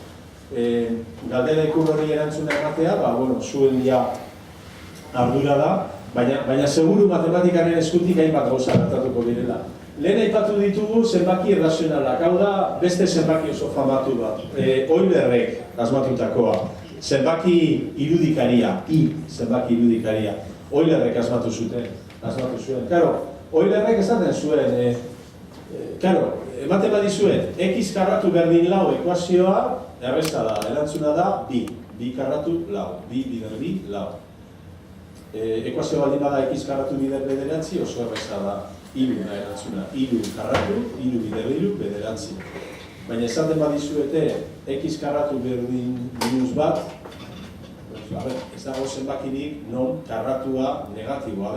Galdera hori erantzuna ematea, zuen ja ardura da, baina seguru matematikaren eskutik hainbat gauza gertatuko direla. Lehen aipatu ditugu zenbaki irrazionalak, hau da beste zenbaki oso famatu bat, Eulerrek asmatutakoa, zenbaki irudikaria, zenbaki irudikaria, Eulerrek asmatu zuen. Karo, Eulerrek esaten zuen, ematen badizuet, x karratu berdin lau ekuazioa, erresta da, erantzuna da, bi karratu lau, bi bider bi lau. Ekuazio baldin bada x karratu bider bederatzi, oso erresta da. Iru da erantzuna, iru karratu, iru bider iru, bederatzi. Baina esaten badizuete, x karratu berdin minus bat, ez dago zenbakirik non karratua negatiboa,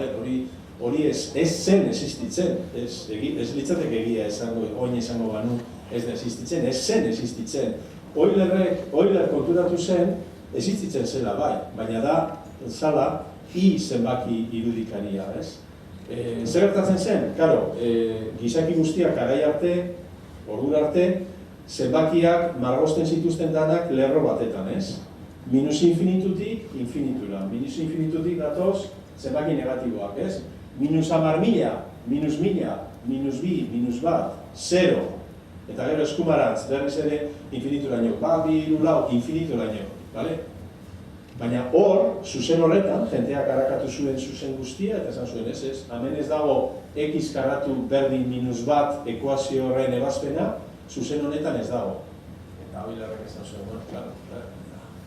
hori ez zen existitzen, ez litzateke egia esango, oin esango banu ez da existitzen, ez zen existitzen. Euler konturatu zen, existitzen zela bai, baina da, zala, zenbaki irudikaria, ez? Zer gertatzen zen? Karo, gizaki guztiak garai arte, ordura arte, zenbakiak margosten zituzten danak lerro batetan, ez? Minus infinitutik, infinitura. Minus infinitutik datoz zenbaki negatiboak, ez? Minus 10.000, minus 1000, minus bi, minus bat, 0. Eta gero eskumarantz, berriz ere infinituraino. Bi, hiru, lau, infinituraino, bale? Baina hor, zuzen horretan, jenteak harakatu zuen zuzen guztia, eta esan zuen ez, hemen ez dago x karratu berdin minus bat ekuazio horren ebazpena, zuzen honetan ez dago. Eta Eulerrek esan zuen, claro.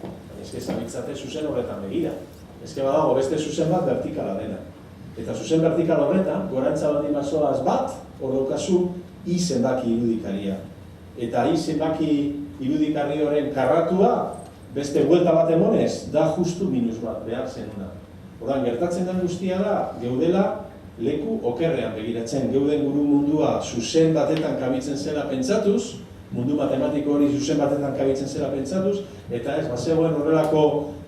Baina eske zabiltzate zuzen horretan begira. Eske badago beste zuzen bat vertikala dena. Eta zuzen vertikal horretan, gorantza baldin bazoaz bat, hor daukazu i zenbaki irudikaria. Eta i zenbaki irudikari horren karratua, beste buelta bat emonez, da justu minus bat, behar zenuna. Ordan gertatzen den guztia da, geudela leku okerrean begiratzen. Geuden guru mundua zuzen batetan kabitzen zela pentsatuz, mundu matematiko hori zuzen batetan kabitzen zela pentsatuz, eta ez, bazegoen horrelako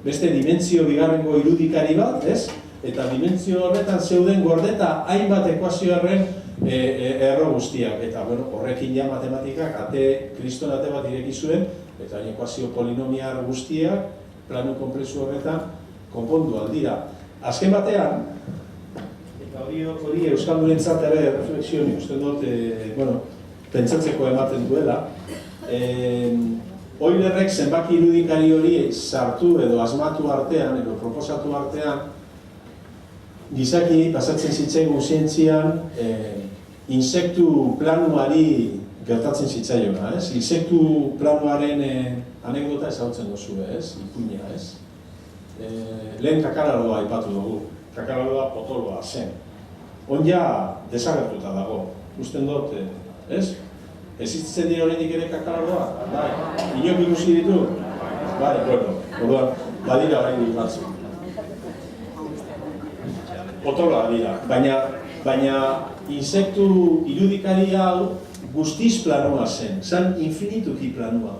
beste dimentsio bigarrengo irudikari bat, ez? Eta dimentsio horretan zeuden gordeta hainbat ekuazio horren erro guztiak. Eta horrekin ja matematikak kriston ate bat ireki zuen, eta ekuazio polinomial guztiak, plano konplexu horretan, konpondu aldira. Azken batean, eta hori euskaldurentzat ere reflexioni, uste dut, pentsatzeko ematen duela, Eulerrek zenbaki irudikari hori sartu edo asmatu artean, edo proposatu artean, gizaki pasatzen zitzaigun zientzian, insektu planuari gertatzen zitzaiona, ez? Insektu planuaren anekdota ezagutzen duzu, ez? Ipuina, ez? Lehen kakaraloa aipatu dugu. Kakaraloa potoloa zen. Onja desagertuta dago. Usten dut, ez? Existitzen dira oraindik ere kakaraloa? Bai. Inok ikusi ditu? Bai, bueno, orduan, badira oraindik batzuk. Otola dira, baina insektu irudikari hau guztiz planua zen, zan infinituki planua.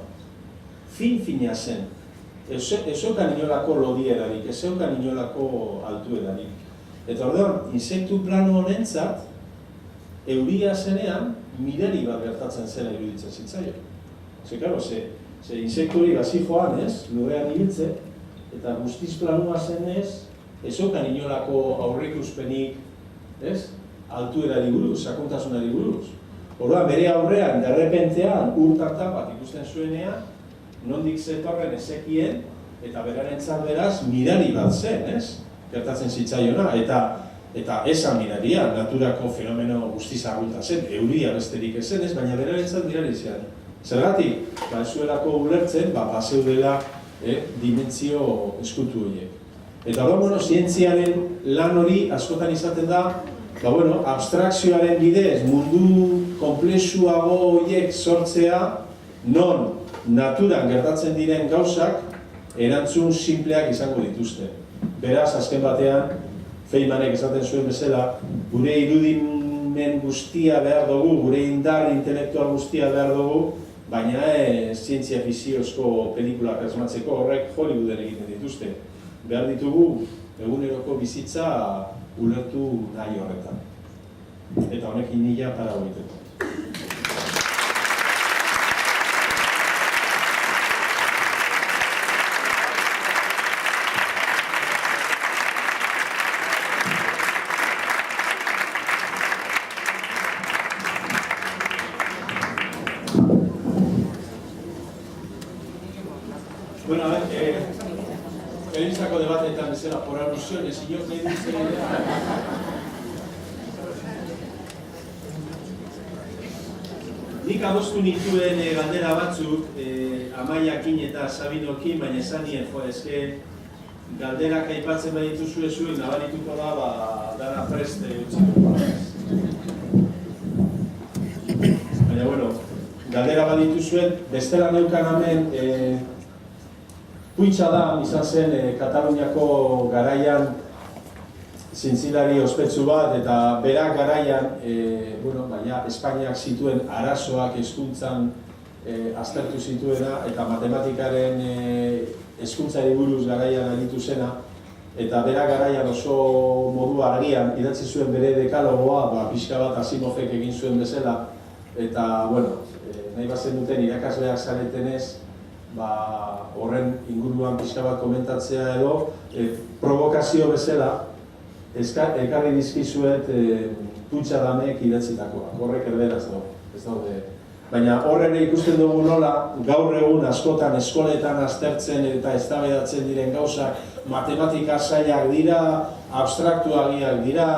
Fin-fina zen. Ezeukan inolako lodierarik, ezeukan inolako altuerarik. Eta orduan, insektu plano honentzat, euria zenean, mirari bat gertatzen zela iruditzen zitzaion. Ze insektu hori gazi joan ez, lurrean ibiltze, eta guztiz planua zenez, ezeukan inolako aurreikuspenik, ez? Altuerari buruz, sakontasunari buruz. Orduan, bere aurrean, derrepentean, urtartan bat ikusten zuenean, nondik zetorren ezekien, eta berarentzat beraz, mirari bat zen, ez? Gertatzen zitzaiona, eta esan miraria, naturako fenomeno guztiz agulta zen, euria besterik ezen, ez? Baina berarentzat mirari zen. Zergatik, ez zuelako ulertzen, bazeudela dimentsio eskutu horiek. Eta orduan, zientziaren lan hori askotan izaten da, abstrakzioaren bidez mundu konplexuago horiek sortzea, non naturan gertatzen diren gauzak erantzun sinpleak izango dituzte. Beraz, azken batean, Feynmanek esaten zuen bezala, gure irudimen guztia behar dugu, gure indar intelektual guztia behar dugu, baina zientzia fiziozko pelikulak asmatzeko horrek Hollywooden egiten dituzte. Behar ditugu eguneroko bizitza ulertu nahi horretan. Eta honekin nila para egiteko. Bueno, a ver, Elizako debateetan bezala, por alusiones, inok nahi duzen idea. Nik adostu nituen galdera batzuk, Amaiakin eta Sabinokin, baina esan nien, eske galderak aipatzen badituzue zuen, nabarituko da, dara preste utziko. Baina, bueno, galdera badituzuen, bestela neukan hemen, Puitxa da, izan zen, Kataluniako garaian zintzilari ospetsu bat, eta berak garaian, Espainiak zituen arazoak hezkuntzan aztertu zituena, eta matematikaren hezkuntzari buruz garaian aritu zena, eta berak garaian oso modu argian idatzi zuen bere dekalogoa, pixka bat Asimovek egin zuen bezala, eta, nahi bazen duten irakasleak zaretenez, horren inguruan pixka bat komentatzea edo, provokazio bezala, ekarri dizkizuet Puitxa damek idatzitakoa. Horrek erderaz ez daude. Baina horren ikusten dugu nola, gaur egun askotan eskoletan aztertzen eta eztabaidatzen diren gauzak, matematika zailak dira, abstraktuagiak dira,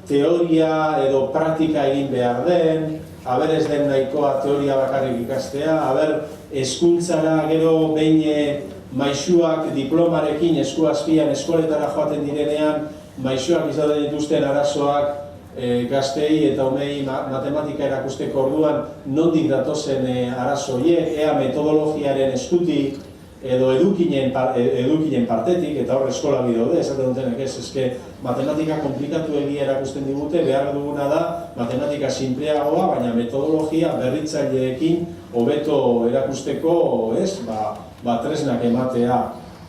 teoria edo praktika egin behar den, haber ez den nahikoa teoria bakarrik ikastea, haber hezkuntzara gero behin maisuak diplomarekin esku azpian eskoletara joaten direnean, maisuak izaten dituzten arazoak gaztei eta umei matematika erakusteko orduan nondik datozen arazo horiek, ea metodologiaren eskutik edo edukinen partetik, eta hor eskola bi daude, esaten dutenek eske matematika komplikatu egia erakusten digute, behar duguna da matematika simpleagoa, baina metodologia berritzaileekin hobeto erakusteko, tresnak ematea.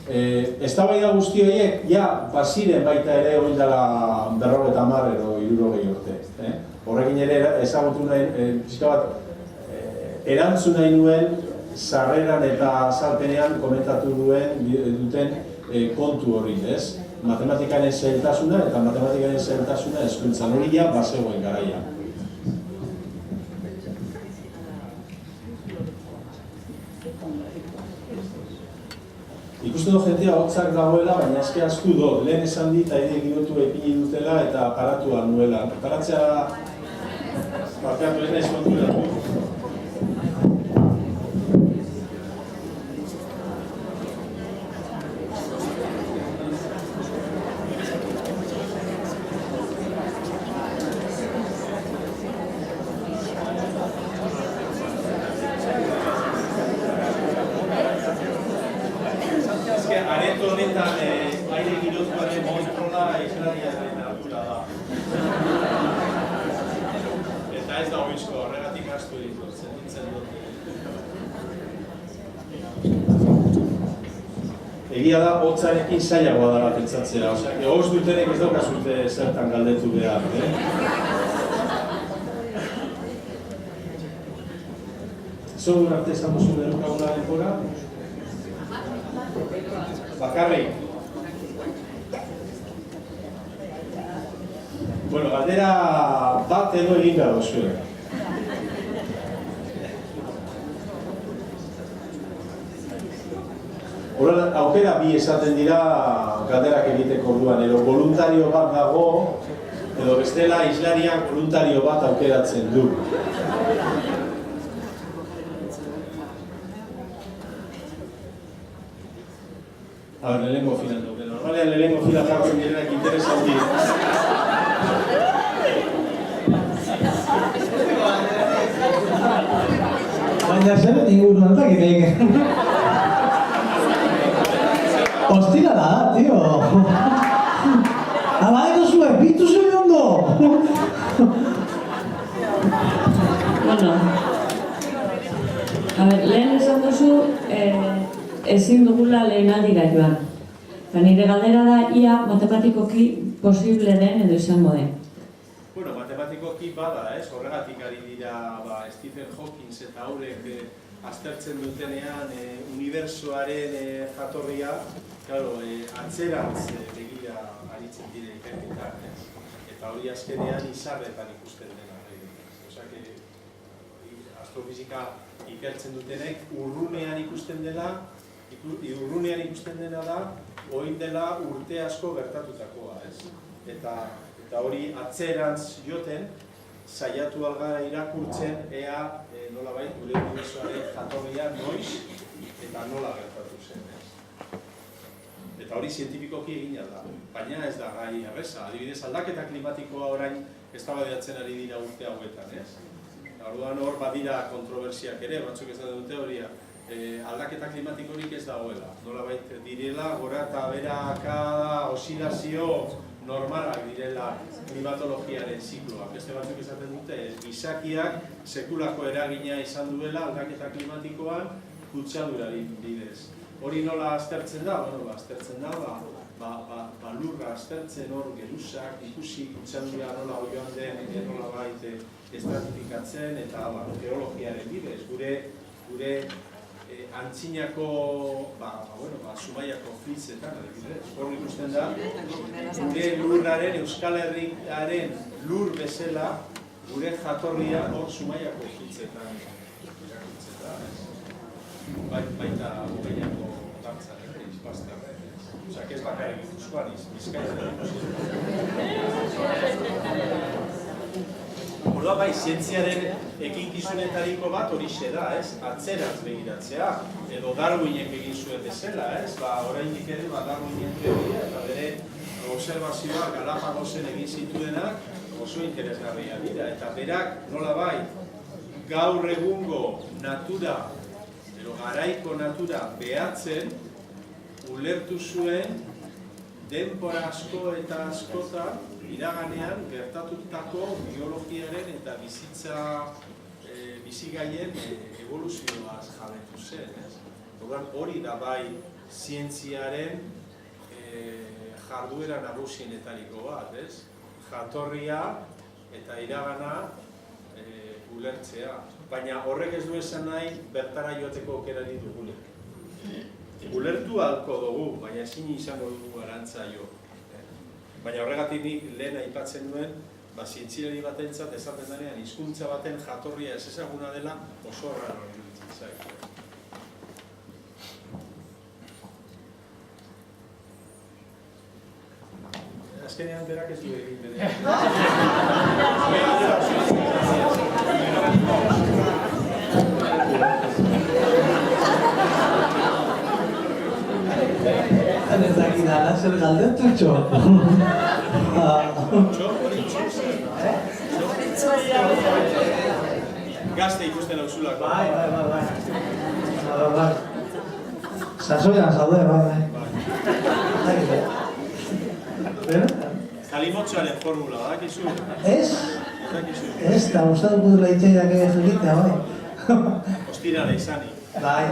Eztabaida guzti horiek, baziren baita ere hori dela 50 edo 60 urte. Horrekin ere ezagutu nahi, pixka bat, erantzun nahi nuen, sarreran eta azalpenean komentatu duten kontu hori, ez? Matematikaren zailtasuna eta matematikaren zailtasuna hezkuntzan hori bazegoen garaia. Ikusten du jentea hotzak dagoela, baina eske astu dut. Lehen esan dit, aire girotu epini dutela eta aparatua nuela. Aparatzea parteatu ez nahiz konturatu. eske areto honetan aire girotuaren kontrola islariaren ardura da. Eta ez da oizko, horregatik astu ditut, sentitzen dut. Egia da, hotzarekin zailagoa dara pentsatzea, osea, hoz dutenek ez daukazute zertan galdetu behar, Zogur arte esan duzu derukaguna denbora? Bakarrik. Bueno, galdera bat edo egin behar duzue. Horrela, aukera bi esaten dira galderak egiteko orduan, edo voluntario bat dago, edo bestela islariak voluntario bat aukeratzen du. A ver, lehenengo filan dugu. Normalean lehenengo fila jartzen direnak interes handi. Baina zer inguru aldakitek. Hostila da, tío. Alaiko zuen, bitu zuen ondo. Bueno, a ver, lehen esan duzu, ezin dugula lehenaldira joan. Nire galdera da, ia matematikoki posible den edo izango den. Bueno, matematikoki bada, horregatik ari dira Stephen Hawking eta haurek aztertzen dutenean unibertsoaren jatorria, atzerantz begira aritzen dire ikerketak, eta hori azkenean izarretan ikusten dena. Osea, astrofisika ikertzen dutenek urrunean ikusten dela da, oin dela urte asko gertatutakoa, Eta hori atzerantz joten, saiatu algara irakurtzen ea nolabait gure unibertsoaren jatorria noiz eta nola gertatu zen. Eta hori zientifikoki egina da, baina ez da gai erreza. Adibidez, aldaketa klimatikoa orain eztabaidatzen ari dira urte hauetan, Orduan hor badira kontrobersiak ere, batzuk esaten dute horia. Aldaketa klimatikorik ez dagoela. Nolabait direla, gora eta beraka osilazio normalak direla klimatologiaren zikloak. Beste batzuk esaten dute, gizakiak sekulako eragina izan duela aldaketa klimatikoan kutsadurari bidez. Hori nola aztertzen da? Bueno, aztertzen da, lurra aztertzen hor geruzak, ikusi kutsadura nola joan den, nolabait estratifikatzen eta geologiaren bidez. Gure antzinako, Zumaiako flitzetan, hor ikusten da, gure lurraren, Euskal Herriaren lur bezala, gure jatorria hor Zumaiako flitzetan irakurtzen da. Baita Gugeiako dantzan, izpazterren. Osea, ez bakarrik Gipuzkoan, Bizkaian Orduan bai, zientziaren eginkizunetariko bat horixe da, atzerantz begiratzea, edo Darwinek egin zuen bezala, oraindik ere Darwinen teoria eta bere observazioa Galapagosen egin zituenak oso interesgarria dira, eta berak nolabait gaur egungo natura, edo garaiko natura behatzen, ulertu zuen denbora asko eta askotan iraganean gertatutako biologiaren eta bizigaien evoluzioaz jabetu zen. Hori da bai zientziaren jarduera nagusienetariko bat, jatorria eta iragana ulertzea. Baina horrek ez du esan nahi bertara joateko aukerari dugunek. Ulertu ahalko dugu, baina ezin izango dugu arantza jo. Baina horregatik nik lehen aipatzen duen, zientzialari batentzat esaten denean hizkuntza baten jatorria ez ezaguna dela oso raro iruditzen zait. Azkenean berak ez du egin bere. Ez dakit ala, zer galdetu txo. Gazte ikusten hauzulako. Bai. Sasoian zaude, bai. Kalimotxoaren formula, badakizu? Ez? Ez, eta gustatuko dut lehitzaidak egitea, bai. Ostirala izanik. Bai.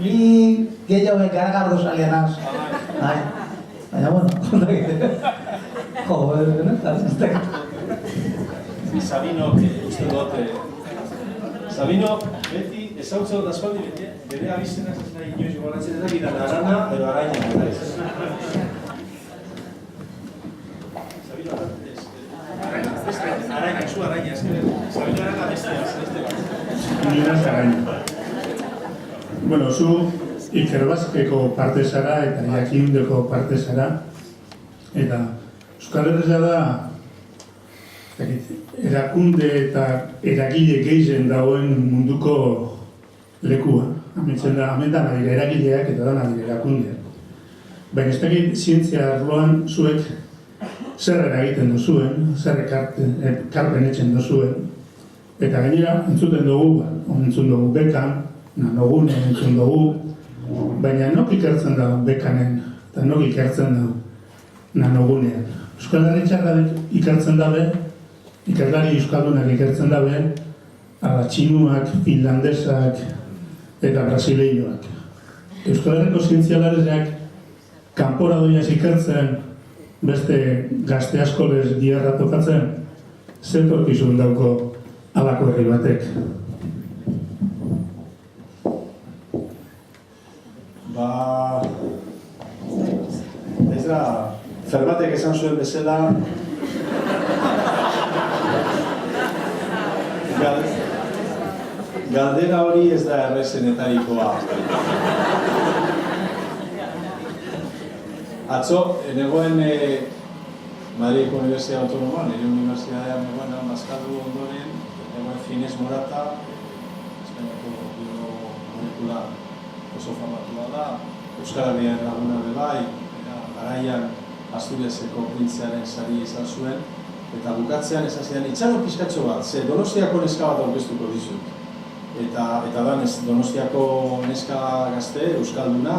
Ni gehiago garagardo salia naz. Bai. Baina, bueno, Sabino, uste dut... Sabino, beti, ezautzen dut aspaldi beti, bere abizenaz ez nahi inoiz goratzen ezak, idan arana, edo araina. Sabino, araina, zu araina, ez que Sabino arana bestia, ez bat. Nina araina. Bueno, zu Ikerbazkeko parte zara eta Jakiundeko parte zara. Eta Euskal Herria da erakunde eta eragile gehien dagoen munduko lekua. Hemen da nadire eragileak eta da nadire erakundeak. Baina ez dakit zientzia arloan zuek zer eragiten duzuen, zer ekarpen etxen duzuen. Eta gainera entzuten dugu, entzun dugu bekan, nanogunen entzun dugu, baina nok ikertzen da bekanen eta nok ikertzen da nanogunean. Euskal Herritarrak ikertzen dabe, ikerlari euskaldunak ikertzen dabe, ala txinuak, finlandesak eta brasileioak. Euskal Herriko zientzialariak kanpora doiaz ikertzen, beste gazte asko lez diarra tokatzen, zentorkizun dauko halako herri batek. Ez da, Fermatek esan zuen bezala, galdera hori ez da errezenetarikoa. Atzo, negoen Madrideko Universidad Autónoma, nire universidadean negoen Bazkaldu ondoren, negoen Ginés Morata, Espainiako biomolekula oso famatua da, Euskal Herrian laguna bai, garaian Asturiaseko printzearen sari izan zuen, eta bukatzean esan zidan, itxaro pizkatxo bat, ze Donostiako neska bat aurkeztuko dizut. Eta da Donostiako neska gazte, Euskalduna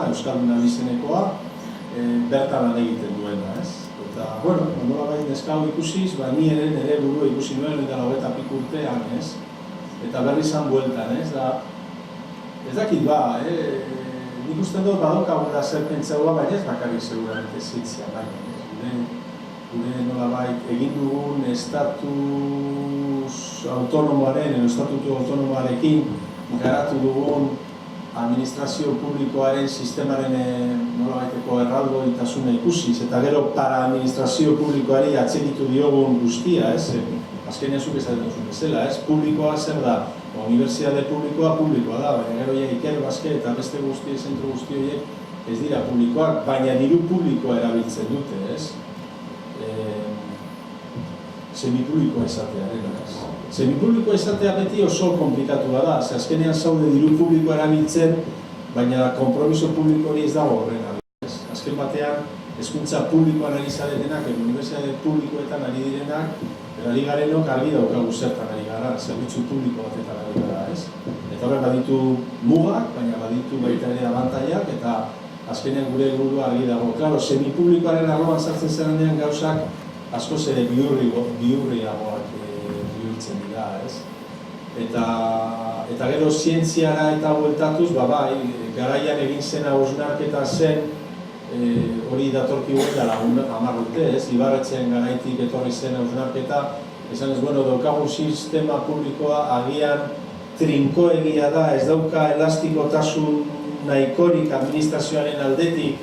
bizenekoa, bertan lan egiten duena, ez? Eta, bueno, nola bai neska hau ikusiz, ni ere burua ikusi nuen, eta 20 piku urtean, ez? Eta berri izan bueltan, ez? Ez dakit nik uste dut badokagula zer pentsaua, baina ez bakarrik seguramente zientzia, baina. Gure nolabait egin dugun estatutu autonomoarekin garatu dugun administrazio publikoaren sistemaren nolabaiteko erraldoitasuna ikusiz, eta gero para administrazio publikoari atsegitu diogun guztia, ez? Azkenean zuk esaten duzun bezala, ez? Publikoa zer da? Unibertsitate publikoa da, baina gero Ikerbazke eta beste zentro guzti horiek ez dira publikoak, baina diru publikoa erabiltzen dute, ez? Semipublikoa izatearen, ez? Semipublikoa izatea beti oso komplikatua da, ze azkenean zaude diru publikoa erabiltzen, baina konpromiso publiko hori ez dago horren, ez? Azken batean, hezkuntza publikoan ari zaretenak, unibertsitate publikoetan ari direnak, ari garenok argi daukagu zertan ari gara, zerbitzu publiko batetan ari gara, ez? Eta horrek baditu mugak, baina baditu baita ere abantaiak, eta azkenean gure helburua argi dago. Claro, semipublikoaren arloan sartzen zenean gauzak askoz ere bihurriagoak bihurtzen dira, ez? Eta gero zientziara eta bueltatuz, garaian egin zen hausnarketa zen, hori datorkigun dela 10 urte, ez? Ibarretxean garaitik etorri zen hausnarketa, esan ez, daukagun sistema publikoa agian trinkoegia da, ez dauka elastikotasun nahikorik administrazioaren aldetik,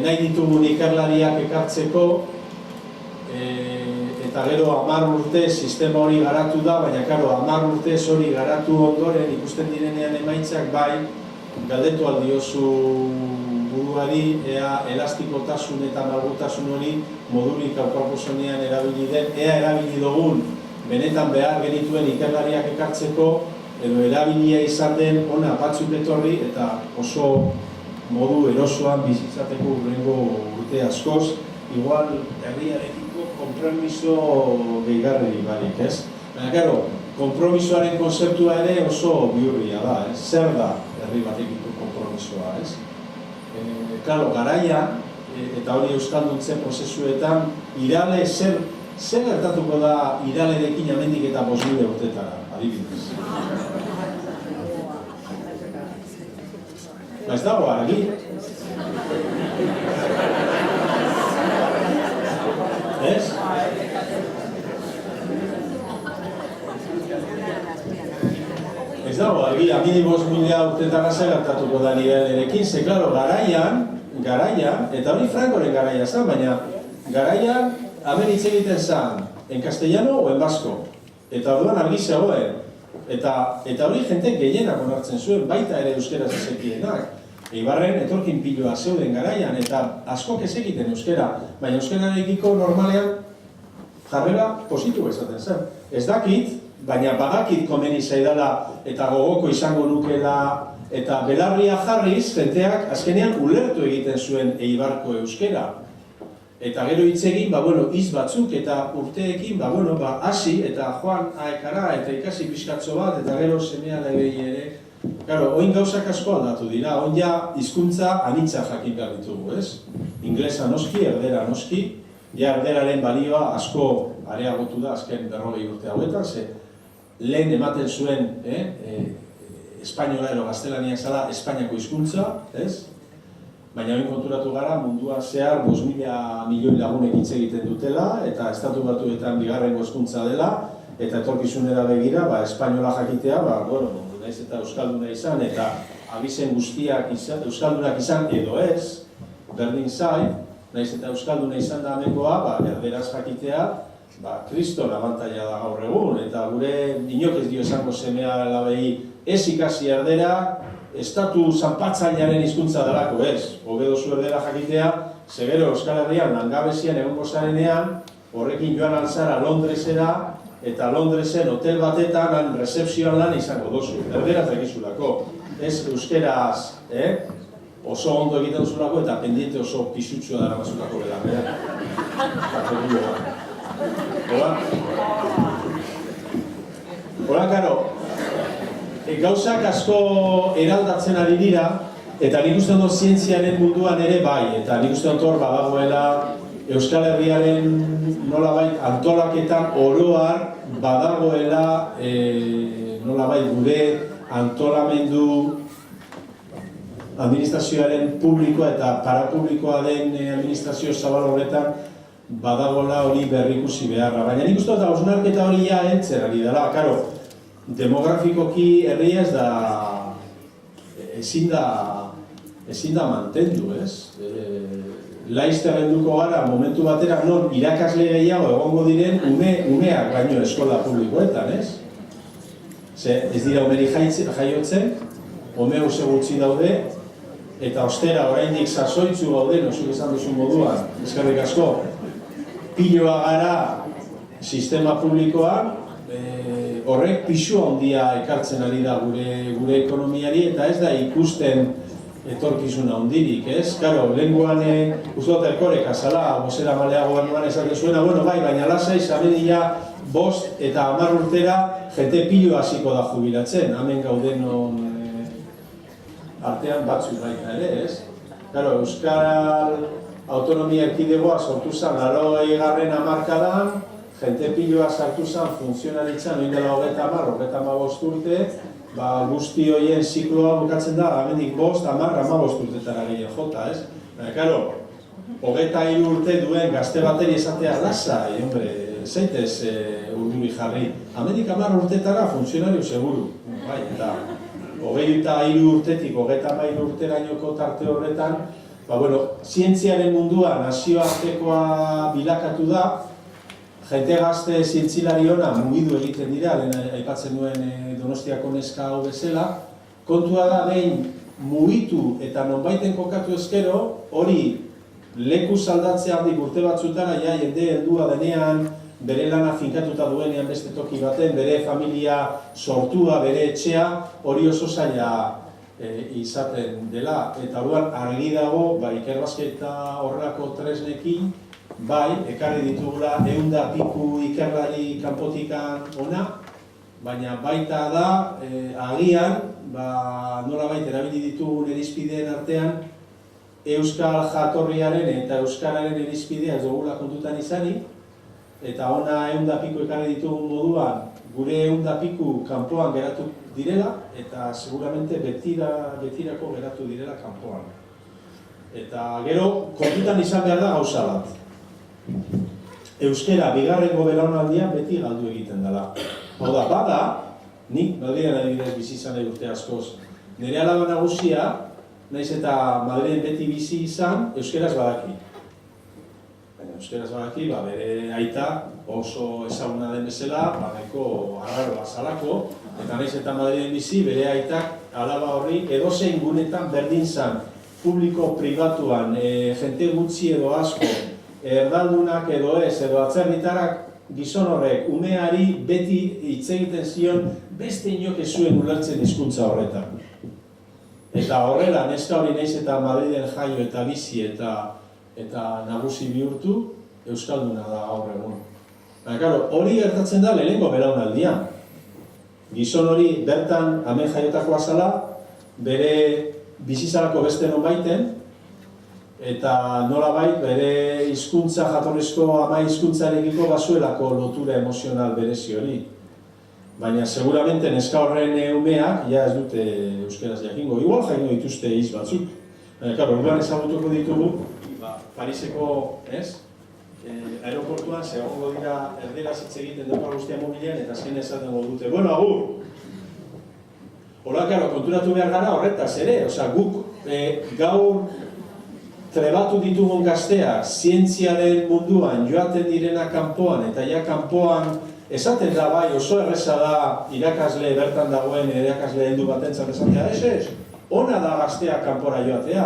nahi ditugun ikerlariak ekartzeko, eta gero 10 urte sistema hori garatu da, baina karo, 10 urtez hori garatu ondoren ikusten direnean emaitzak galdetu aldiozu buruari, ea elastikotasun eta malgutasun hori modurik aukaposonean erabili den, ea erabili dugun benetan behar genituen ikerlariak ekartzeko, edo erabilia izan den ona batzuk etorri eta oso modu erosoan bizitzateko hurrengo urte askoz, igual herriarekiko konpromiso gehigarri barik, ez? Baina, karo, konpromisoaren konzeptua ere oso bihurria da, ez? Zer da herri batekiko konpromisoa, ez? Klaro, garaian, eta hori euskalduntzen prozesuetan, irale zer gertatuko da iralerekin amendik eta 5.000 urtetara, adibidez. Ez dago argi. Ez? Ez dago argi, amendik 5.000 urtetara zer gertatuko da iralerekin, ze, klaro, garaian, eta hori Frankoren garaia zen, baina garaian hemen hitz egiten zen, en castellano o en vasco, eta orduan argi zegoen, eta hori jente gehienak onartzen zuen, baita ere euskeraz ezekienak. Eibarren etorkin piloa zeuden garaian, eta askok ez egiten euskera, baina euskerarekiko normalean jarrera positu esaten zen. Ez dakit, baina badakit komeni zaidala eta gogoko izango nukela, eta belarria jarriz, jenteak azkenean ulertu egiten zuen Eibarko euskera. Eta gero hitz egin, hitz batzuk eta urteekin, hasi eta joan aekara eta ikasi pixkatzo bat, eta gero semea lebei ere. Claro, oin gauzak asko aldatu dira, oin ja hizkuntza anitza jakin behar ditugu, ez? Inglesa noski, erdera noski, ja erderaren balioa asko areagotu da azken 40 urte hauetan, ze lehen ematen zuen, espainola edo gaztelania zala Espainiako hizkuntza, ez? Baina hori konturatu gara, munduan zehar 5.000 milioi lagunek hitz egiten dutela, eta Estatu Batuetan bigarrengo hizkuntza dela, eta etorkizunera begira, espainola jakitea, naiz eta euskalduna izan, eta abizen guztiak euskaldunak izan edo ez, berdin zait, naiz eta euskalduna izan da hemengoa, erderaz jakitea, kriston abantaila da gaur egun, eta gure inok ez dio esango semea labei ez ikasi erdera, estatu zanpatzailearen hizkuntza delako ez, hobedozu erdera jakitea, segero Euskal Herrian langabezian egongo zarenean, horrekin joan alzara Londresera, eta Londresen hotel batetan recepzioan lan izango dozu, erderaz dakizulako, ez euskeraz oso ondo egiten duzulako eta pendiente oso pisutsua dara mazulako belarrea. Hola, karo, gauzak asko eraldatzen ari dira, eta nik uste dut zientziaren munduan ere bai, eta nik uste dut hor badagoela Euskal Herriaren nolabait antolaketan oroar badagoela nolabait gure antolamendu administrazioaren publikoa eta parapublikoa den administrazio zabal horretan badagoela hori berrikusi beharra. Baina nik uste dut hausnarketa hori ja heltzen ari dela. Karo, demografikoki herria ez da ezin da mantendu, ez? Laizte genduko gara momentu batera non irakasle gehiago egongo diren umeak baino eskola publikoetan, ez? Ez dira umeri jaiotzen, ume oso gutxi daude, eta ostera oraindik sasoitzu gaude, nosuk esan duzun moduan, eskerrik asko, piloa gara sistema publikoan, horrek pisu handia ekartzen ari da gure ekonomiari, eta ez da ikusten etorkizuna handirik, ez? Karo, lenguan uste dut erkorek azala, bozera malea gobernuan esaten zuena, baina lasai, zabedia 5 eta 10 urtera jente pilo hasiko da jubilatzen, hemen gaudenon artean batzuk baita ere, ez? Karo, Euskal Autonomia Erkidegoa sortu zen 80. hamarkadan, jente piloa sartu zen funtzionalitzan, oindela 30-35 urte, guzti horien zikloa bukatzen da, hemendik 5, 10, 15 urtetara gehien jota, ez? Baina, karo, 23 urte duen gazte bateri esatea lasai, zaitez urduri jarri. Hemendik 10 urtetara funtzionario seguru, bai, eta 23 urtetik 33 urterainoko tarte horretan, zientziaren mundua nazioartekoa bilakatu da, jente gazte zientzilari ona mugidu egiten dira, aipatzen duen Donostiako neska hau bezala, kontua da behin mugitu eta nonbaiten kokatu ezkero, hori leku aldatzea handik urte batzutara, jende heldua denean, bere lana finkatuta duenean beste toki baten, bere familia sortua, bere etxea, hori oso zaila izaten dela. Eta orduan argi dago, ikerbasketa horrelako tresnekin, ekarri ditugula 100 piku ikerlari kanpotikan ona, baina baita da, agian, nolabait erabili ditugun irizpideen artean, euskal jatorriaren eta euskararen irizpidea ez dugula kontutan izanik, eta ona 100 piku ekarri ditugun moduan, gure 100 piku kanpoan geratu direla, eta seguramente betirako geratu direla kanpoan. Eta gero, kontutan izan behar da gauza bat. Euskara bigarrengo belaunaldia beti galdu egiten dela. Hau da, bada, nik Madrilen adibidez bizi izan nahi urte askoz. Nire alaba nagusia, naiz eta Madrilen beti bizi izan, euskaraz badaki. Baina euskaraz badaki, bere aita oso ezaguna den bezala, nahiko arraroa zalako, eta naiz eta Madrilen bizi, bere aitak alaba horri edozein gunetan berdin zan, publiko pribatuan, jente gutxi edo asko, erdaldunak edo ez, edo atzerritarrak gizon horrek, umeari beti hitz egiten zion beste inok ez zuen ulertzen hizkuntza horretan. Eta horrela, neska hori naiz eta Madrilen jaio eta bizi eta nagusi bihurtu, euskalduna da gaur egun. Baina, hori gertatzen da lehenengo belaunaldian. Gizon hori bertan hemen jaiotakoa zala, bere bizizalako beste nonbaiten, eta nolabait bere hizkuntza jatorrizko ama hizkuntzarekiko bazuelako lotura emozional berezi hori. Baina seguramente neska horren umeak ja ez dute euskaraz jakingo. Igual jaingo dituzte hitz batzuk. Baina, orduan ezagutuko ditugu, Pariseko, aeroportuan zegoengo dira erderaz hitz egiten dut guztia mobilean eta azken esaten dute. Bueno, agur! Hola, konturatu behar gara horretaz ere, guk gaur trebatu ditugun gaztea, zientziaren munduan joaten direna kanpoan, eta ja kanpoan esaten da bai oso erreza da irakasle bertan dagoen irakasle heldu batentzat esatea, ez, ona da gaztea kanpora joatea,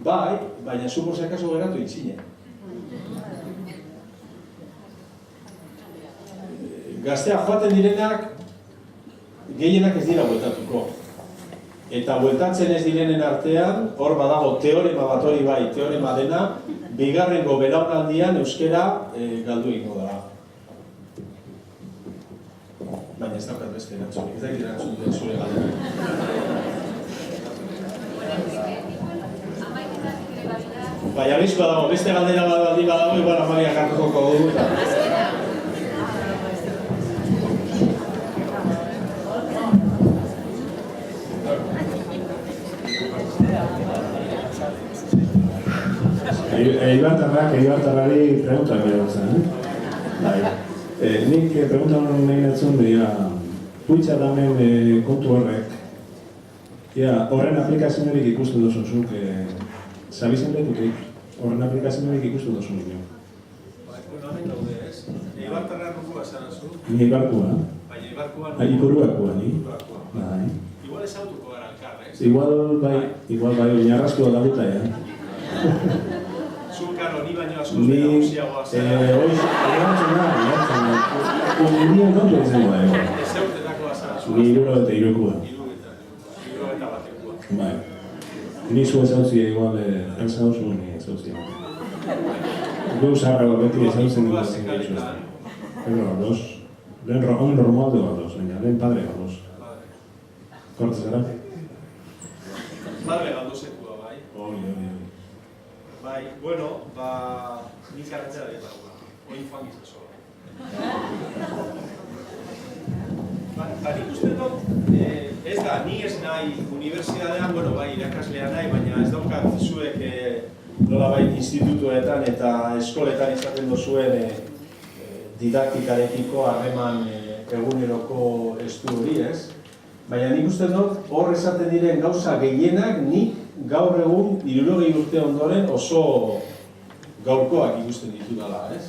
bai, baina supozea kaso geratu itzine. Gaztea joaten direnak gehienak ez dira bueltatuko. Eta bueltatzen ez direnen artean, hor badago teorema bat hori bai, teorema dena, bigarrengo belaunaldian euskara galdu egingo dara. Baina ez daukat beste erantzunik, ez dakit erantzun duen zure galdera. Bai, abizkoa dago, beste galdera bat badago, igual Amaliak hartuko dugu eta... Eibartarrari preguntak behar nik pregunta honen nahi natzun puitza damen kontu horrek. Horren aplikaziorik ikustu duzu zuk, zabizen betutik, horren aplikaziorik ikustu duzu nio. Hemen daude ez, Eibartarra nukua esan azu? Ni Eibarkua. Baina Eibarkua nukua? Ipuruakua, ni. Igual ez autuko gara elkar, ez? Igual bai, oinarrazkoa da buta, Zulkano, ni baino askoz bera guziagoa zera. Nien kontu ez dugu, Ez eurtetakoa zara zua. Ni 73-kua. 70 batekua. Bai. Ni zu ezauzia igual, elza oso ni ezauzia. Gu zarra beti ezauzen dut zen gaitxu. Pero gadoz, lehen Romualdo gadoz, lehen padre gadoz. Korte zara? Padre galdozekua, bai. Oli. Bai, bueno, nik arretzera dieta gula. Oin fan gizazoa. Nik uste dut, ez da, ni ez nahi unibertsitatean, bueno, bai, irakaslea nahi, baina ez daukat zuek nolabait institutuetan eta eskoletan izaten duzuen didaktikarekiko harreman eguneroko estu hori, ez? Baina nik uste dut, hor esaten diren gauza gehienak nik gaur egun 60 urte ondoren oso gaurkoak ikusten ditudala, ez?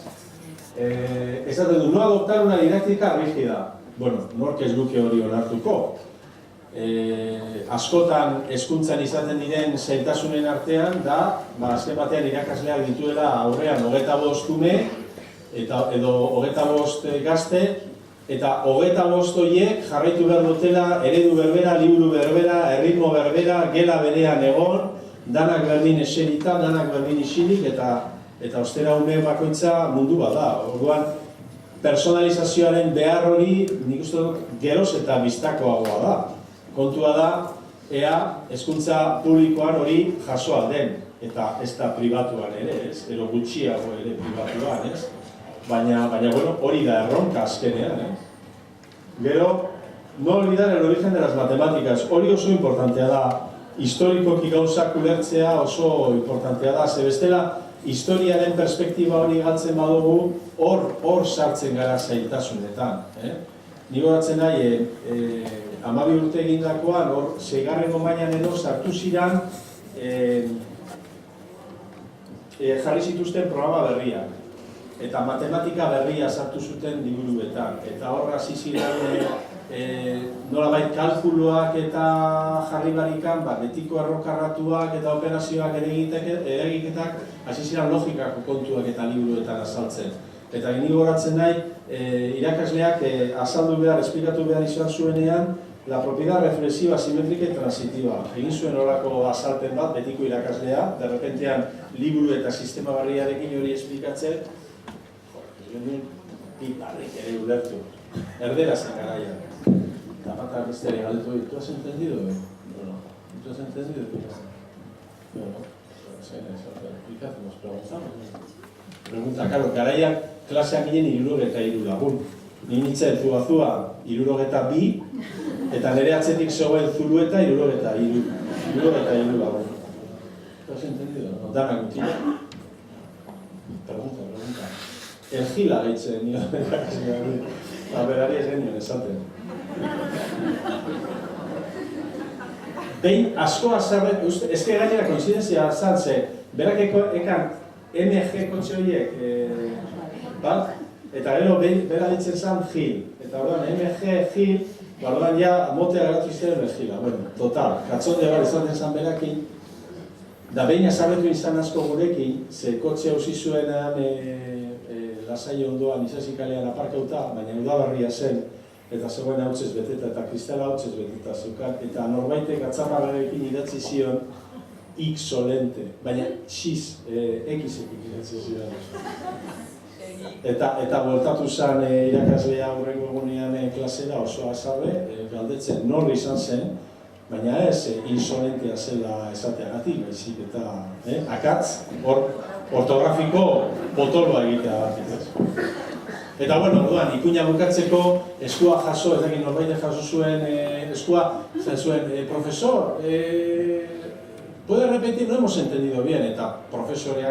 Esaten du, no adoptar una didáctica rígida. Bueno, nork ez duke hori onartuko. Askotan hezkuntzan izaten diren zailtasunen artean da, azken batean irakasleak dituela aurrean 25 ume edo 25 gazte, eta 25 horiek jarraitu behar dutela eredu berbera, liburu berbera, erritmo berbera, gela berean egon, danak berdin eserita, danak berdin isilik, eta ostera ume bakoitza mundu bat da. Orduan, personalizazioaren behar hori, nik uste dut, geroz eta biztakoagoa da. Kontua da, ea hezkuntza publikoan hori jasoa den, eta ez da pribatuan ere, ez? Ero gutxiago ere pribatuan, ez? Baina bueno, hori da erronka azkenean, Gero, no olvidar el origen de las matemáticas, hori oso importantea da, historikoki gauzak ulertzea oso importantea da, ze bestela historiaren perspektiba hori galtzen badugu, hor sartzen gara zailtasunetan. Ni goratzen nahi, 12 urte egindakoan, hor 6. mailan edo sartu ziren jarri zituzten programa berriak. Eta matematika berria sartu zuten liburuetan. Eta hor hasi ziren nolabait kalkuluak eta jarri barikan, betiko errokarratuak eta operazioak eragiketak hasi ziren logikako kontuak eta liburuetan azaltzen. Eta ni goratzen nahi, irakasleak azaldu behar, esplikatu behar izan zuenean, la propiedad reflexiva, simétrica y transitiva. Egin zuen horako azalpen bat, betiko irakaslea, derrepentean liburu eta sistema berriarekin hori esplikatzen, piparrik ere ulertu. Erdera zen garaia. Eta batak bestere galdetu ditu, ¿tú has entendido? Bueno, ¿tú has entendido? Bueno, ¿qué hacemos? Pregunta, claro, garaiak klaseak ginen 63 lagun. Ni nintzen zua 62, eta nire atzetik zegoen Zulueta 63 lagun. ¿Tú has entendido? Dana gutila? Pregunta. El gila gaitzen nio, berari ez genioen esaten. Behin asko azarret, ezke gainera koinzidenzia zan, ze berak ekan MG kotxe horiek, bat? Eta gero bera ditzen zan Gil. Eta orduan MG, Gil, orduan ja motea garatu izteren ez Gila. Bueno, total, katzonde bat ezaten zan berakin, da behin azarretu izan asko gurekin, ze kotxe hausi zuenean lasai ondoan izazikalean aparkauta, baina udaberria zen, eta zegoen hautzez beteta eta kristala hautzez beteta zeukan, eta norbaitek atzarrarekin idatzi zion X solente, baina X, X-ekik idatzi zion. Eta bueltatu zen irakaslea hurrengo egunean klasera oso azalbe, galdetzen nor izan zen, baina ez insolentea zela esateagatik, baizik eta akatz, ortografiko potoloa egitea bat. Eta bueno, orduan, ikuina bukatzeko eskua jaso, ez dakit norbaite jaso zuen eskua, zuen, profesor, puede repetir, no hemos entendido bien, eta profesorea